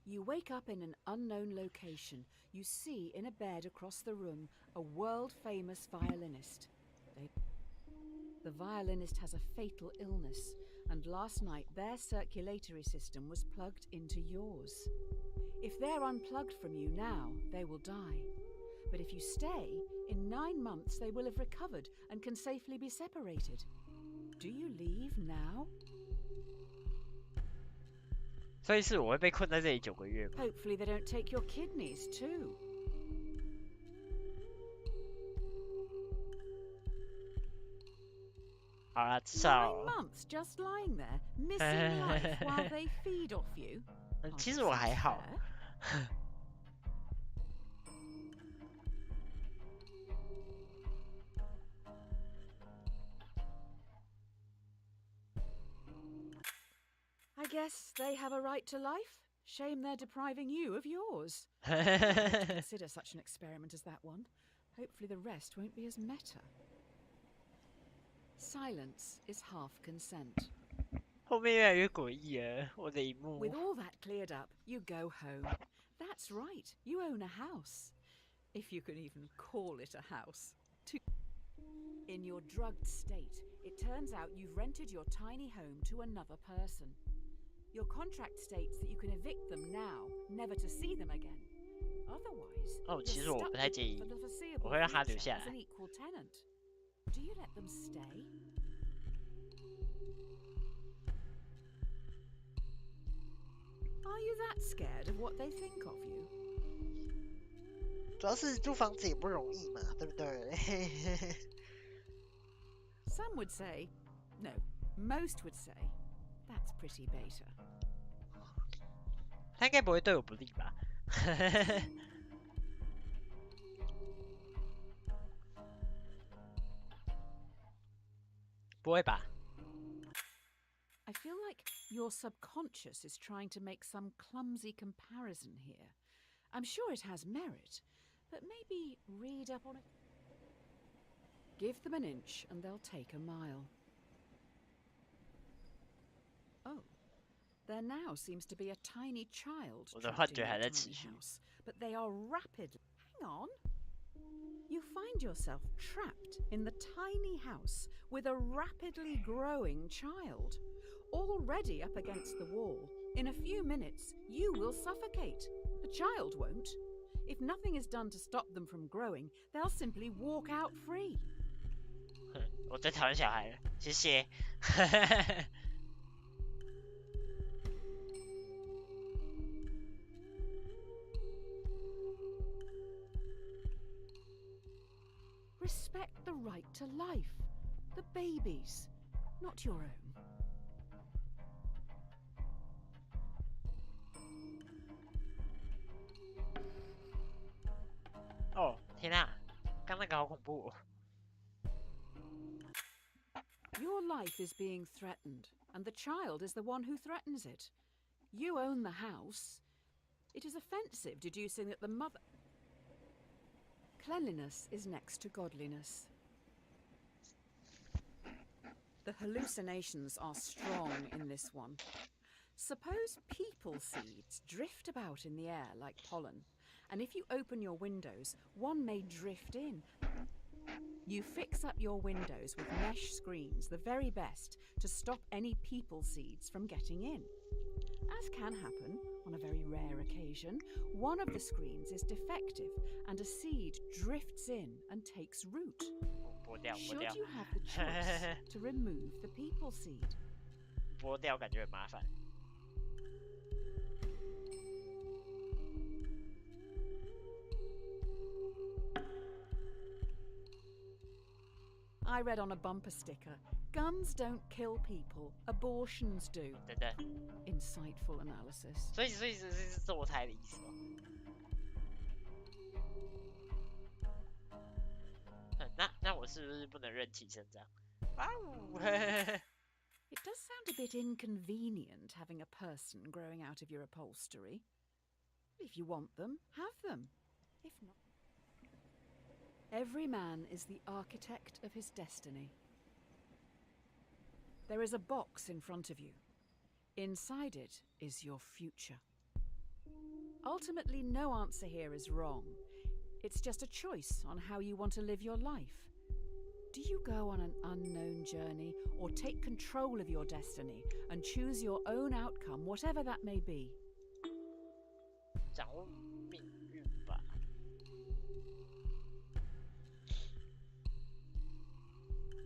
You wake up in an unknown location. You see in a bed across the room a world-famous violinist. The violinist has a fatal illness, and last night their circulatory system was plugged into yours. If they're unplugged from you now, they will die. But if you stay, in 9 months they will have recovered and can safely be separated. Do you leave now? 所以是我会被困在这里9个月吗？ Hopefully they don't take your kidneys too. Alright, 好啦，至少 9 months just lying there, missing life while they feed off you. 其实我还好。 I guess they have a right to life. Shame they're depriving you of yours. Consider such an experiment as that one. Hopefully the rest won't be as meta. Silence is half consent. 后面越来越诡异了，我的荧幕。 With all that cleared up, you go home. That's right, you own a house. If you can even call it a house. In your drugged state, it turns out you've rented your tiny home to another person. Your contract states that you can evict them now, never to see them again. Otherwise, 哦，其 you're 实我 stuck 不太 with 介 them 意， for the foreseeable 我会让他留 future 下 as 来 an。equal tenant. Do you let them stay? Are you that scared of what they think of you? 主要是租房子也不容易嘛，对不对Some would say, no, most would say, that's pretty beta. 他应该不会对我不利吧？不会吧？ I feel like your subconscious is trying to make some clumsy comparison here. I'm sure it has merit, but maybe read up on it. Give them an inch and they'll take a mile. Oh, there now seems to be a tiny child 我的 trapped 幻 in 觉 your 还在 tiny 持续。 house, but they are rapid. Hang on. You find yourself trapped in the tiny house with a rapidly growing child. Already up against the wall, in a few minutes, you will suffocate. The child won't. If nothing is done to stop them from growing, they'll simply walk out free. 我最讨厌小孩了，谢谢。Respect the right to life. The baby's, not your own. 哦，天啊，刚那个好恐怖哦。 Your life is being threatened, and the child is the one who threatens it. You own the house. It is offensive deducing that the mother... Cleanliness is next to godliness. The hallucinations are strong in this one. Suppose people seeds drift about in the air like pollen, and if you open your windows, one may drift in. You fix up your windows with mesh screens, the very best, to stop any people seeds from getting in. As can happen, on a very rare occasion, one of the screens is defective and a seed drifts in and takes root. 剥掉，剥 Should 掉， you have the choice to remove the people seed? 剥掉感觉很麻烦。 I read on a bumper sticker, guns don't kill people, abortions do. 等等， Insightful analysis. 所以是堕胎的意思哦。那我是不是不能任其生长？啊呜！ It does sound a bit inconvenient having a person growing out of your upholstery. If you want them, have them. If not... Every man is the architect of his destiny. There is a box in front of you. Inside it is your future. Ultimately, no answer here is wrong. It's just a choice on how you want to live your life. Do you go on an unknown journey or take control of your destiny and choose your own outcome, whatever that may be? 掌握命运吧。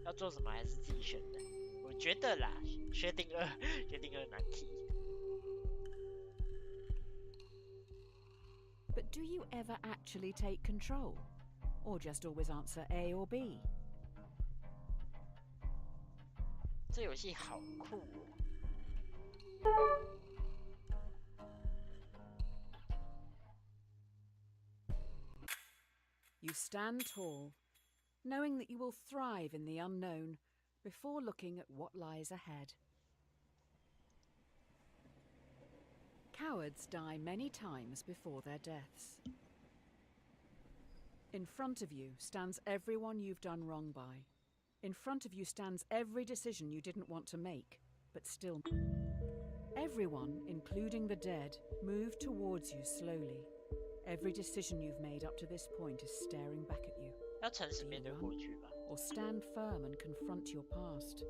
要做什么还是自己选的。我觉得啦，薛定谔难题。 But do you ever actually take control? Or just always answer A or B? 这游戏好酷哦。 You stand tall, knowing that you will thrive in the unknown before looking at what lies ahead. Cowards die many times before their deaths. In front of you stands everyone you've done wrong by. In front of you stands every decision you didn't want to make, but still. Everyone, including the dead, moved towards you slowly. Every decision you've made up to this point is staring back at you. 要诚实面对过去吧。 Or stand firm and confront your past.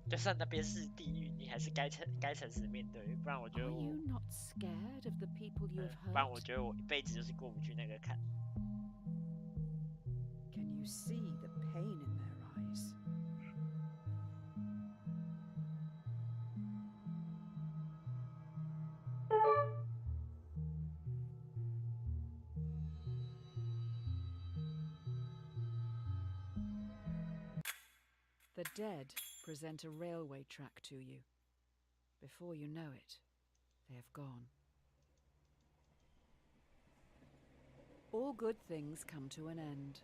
就算那边是地狱，你还是该诚实面对，不然我觉 Are 得我， you not scared of the people you have 不然我 hurt? 觉得我一辈子就是过不去那个坎。 Can you see the pain in their eyes? The dead present a railway track to you. Before you know it, they have gone. All good things come to an end.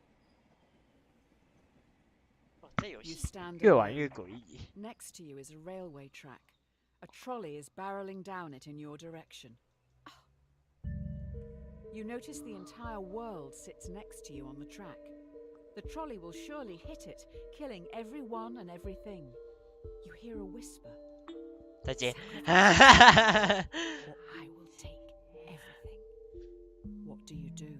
哦，这游 You 戏 stand 越玩越 alone. 诡异。 Next to you is a railway track. A trolley is barreling down it in your direction. You notice the entire world sits next to you on the track. The trolley will surely hit it, killing everyone and everything. You hear a whisper. 再见。 Or I will take everything. What do you do?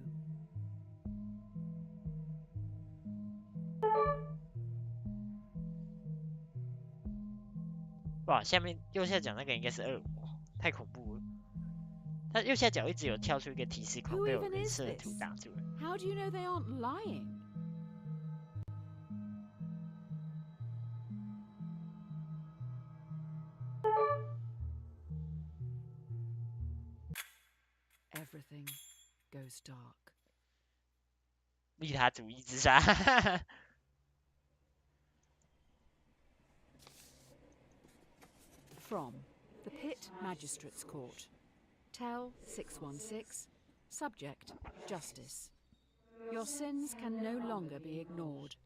哇，下面右下角那个应该是恶魔，太恐怖了。它右下角一直有跳出一个提示框， Who 被我 even 人 is 设图 this? 挡住了。 How do you know they aren't lying? Everything goes dark. 利他主义之杀。From the Pit Magistrates Court. Tell 616. Subject Justice. Your sins can no longer be ignored.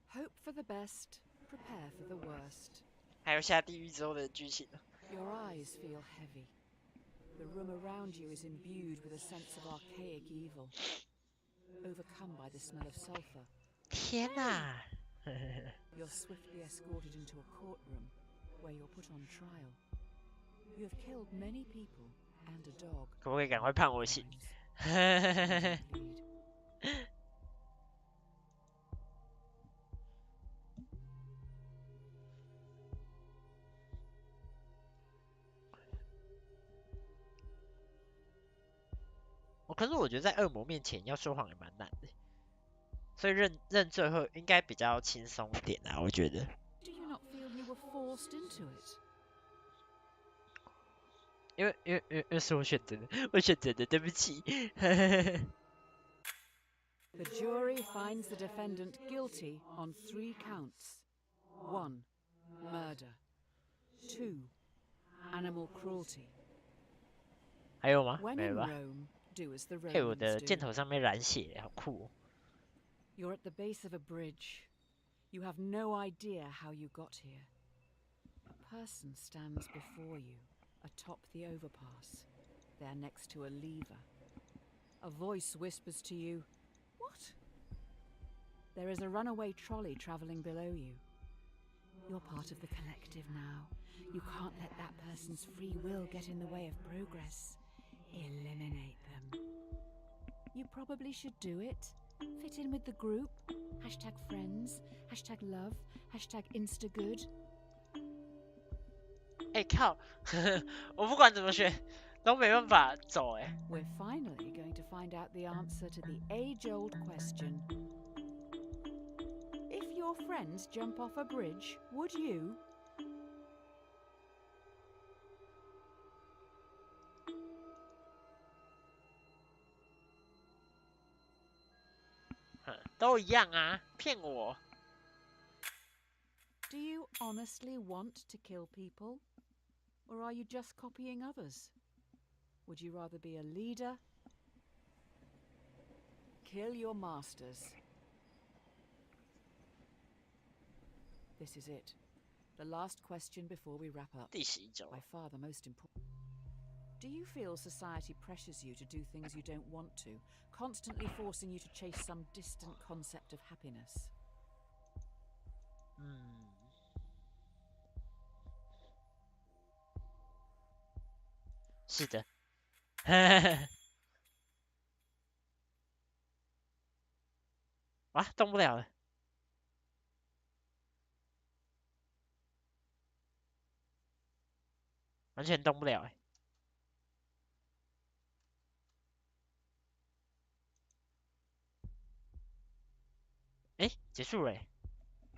Hope for the best, prepare for the worst. 还有下地狱之后的剧情。 Your eyes feel heavy. The room around you is imbued with a sense of archaic evil. Overcome by the smell of sulfur, 天哪！ you're swiftly escorted into a courtroom where you're put on trial. You have killed many people and a dog. 可不可以赶快判我刑？ Plead. 可是我觉得在恶魔面前要说谎也蛮难的，所以认罪会应该比较轻松一点啊，我觉得。 Do you not feel you were forced into it? 因为是我选择的，我选择的，对不起。 The jury finds the defendant guilty on 3 counts. 1. Murder. 2. Animal cruelty. 还有吗？ When 没 in 了吧？ Rome, do as the 嘿，我的 Romans 箭 do. 头上面染血，好酷哦！ You're at the base of a bridge. You have no idea how you got here. A person stands before you, atop the overpass. They're next to a lever. A voice whispers to you, "What?" There is a runaway trolley travelling below you. You're part of the collective now. You can't let that person's free will get in the way of progress. Eliminate them. You probably should do it. Fit in with the group. Hashtag friends. Hashtag love. Hashtag instagood. 哎靠，我不管怎么选都没办法走哎。 We're finally going to find out the answer to the age-old question. If your friends jump off a bridge, would you? 都一样啊，骗我。 Do you honestly want to kill people? Or are you just copying others? Would you rather be a leader? Kill your masters. This is it. The last question before we wrap up. 第11周 By far the most important. Do you feel society pressures you to do things you don't want to, constantly forcing you to chase some distant concept of happiness? 是的。啊，动不了了。完全动不了哎。哎，结束了哎，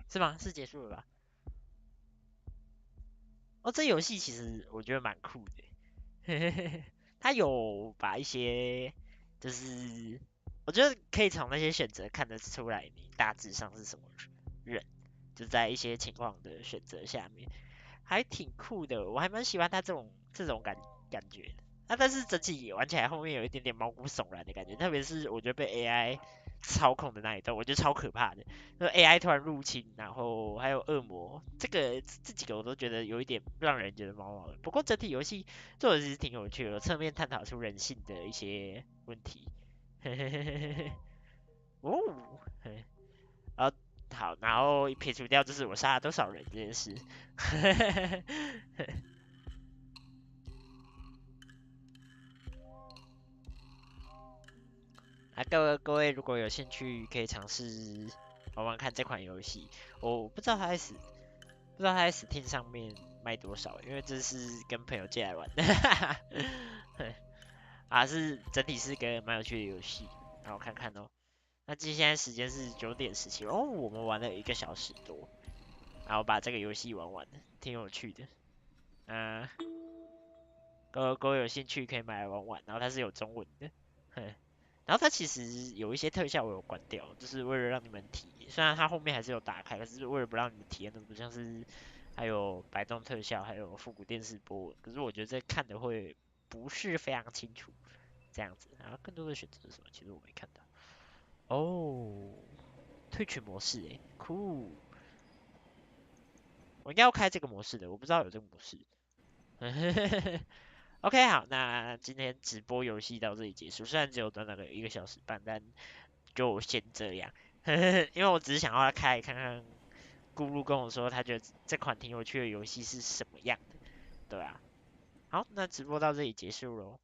是吗？是结束了吧？哦，这游戏其实我觉得蛮酷的，它有把一些就是我觉得可以从那些选择看得出来你大致上是什么人，就在一些情况的选择下面，还挺酷的。我还蛮喜欢他这种感觉的。但是整体玩起来后面有一点点毛骨悚然的感觉，特别是我觉得被 AI 操控的那一段，我觉得超可怕的。就 AI 突然入侵，然后还有恶魔，这几个我都觉得有一点让人觉得毛毛的。不过整体游戏做的其实挺有趣的，侧面探讨出人性的一些问题。嘿嘿嘿嘿嘿。哦，嘿，然后好，然后撇除掉就是我杀了多少人这件事。啊，各位如果有兴趣，可以尝试玩玩看这款游戏。我不知道它在 Steam 上面卖多少，因为这是跟朋友借来玩的。啊，整体是个蛮有趣的游戏，让我看看哦。那现在时间是9:17哦，我们玩了1个小时多，然后把这个游戏玩完了，挺有趣的。嗯、各位有兴趣可以买来玩玩，然后它是有中文的。然后它其实有一些特效我有关掉，就是为了让你们体验，虽然它后面还是有打开，可是为了不让你们体验的不像是还有摆动特效，还有复古电视波纹，可是我觉得这看的会不是非常清楚，这样子。然后更多的选择是什么？其实我没看到。哦，退群模式诶，酷，我应该要开这个模式的，我不知道有这个模式。OK，好，那今天直播游戏到这里结束，虽然只有短短的1个小时半，但就先这样。因为我只是想要他开看看，咕噜跟我说他觉得这款挺有趣的游戏是什么样的，对啊。好，那直播到这里结束喽。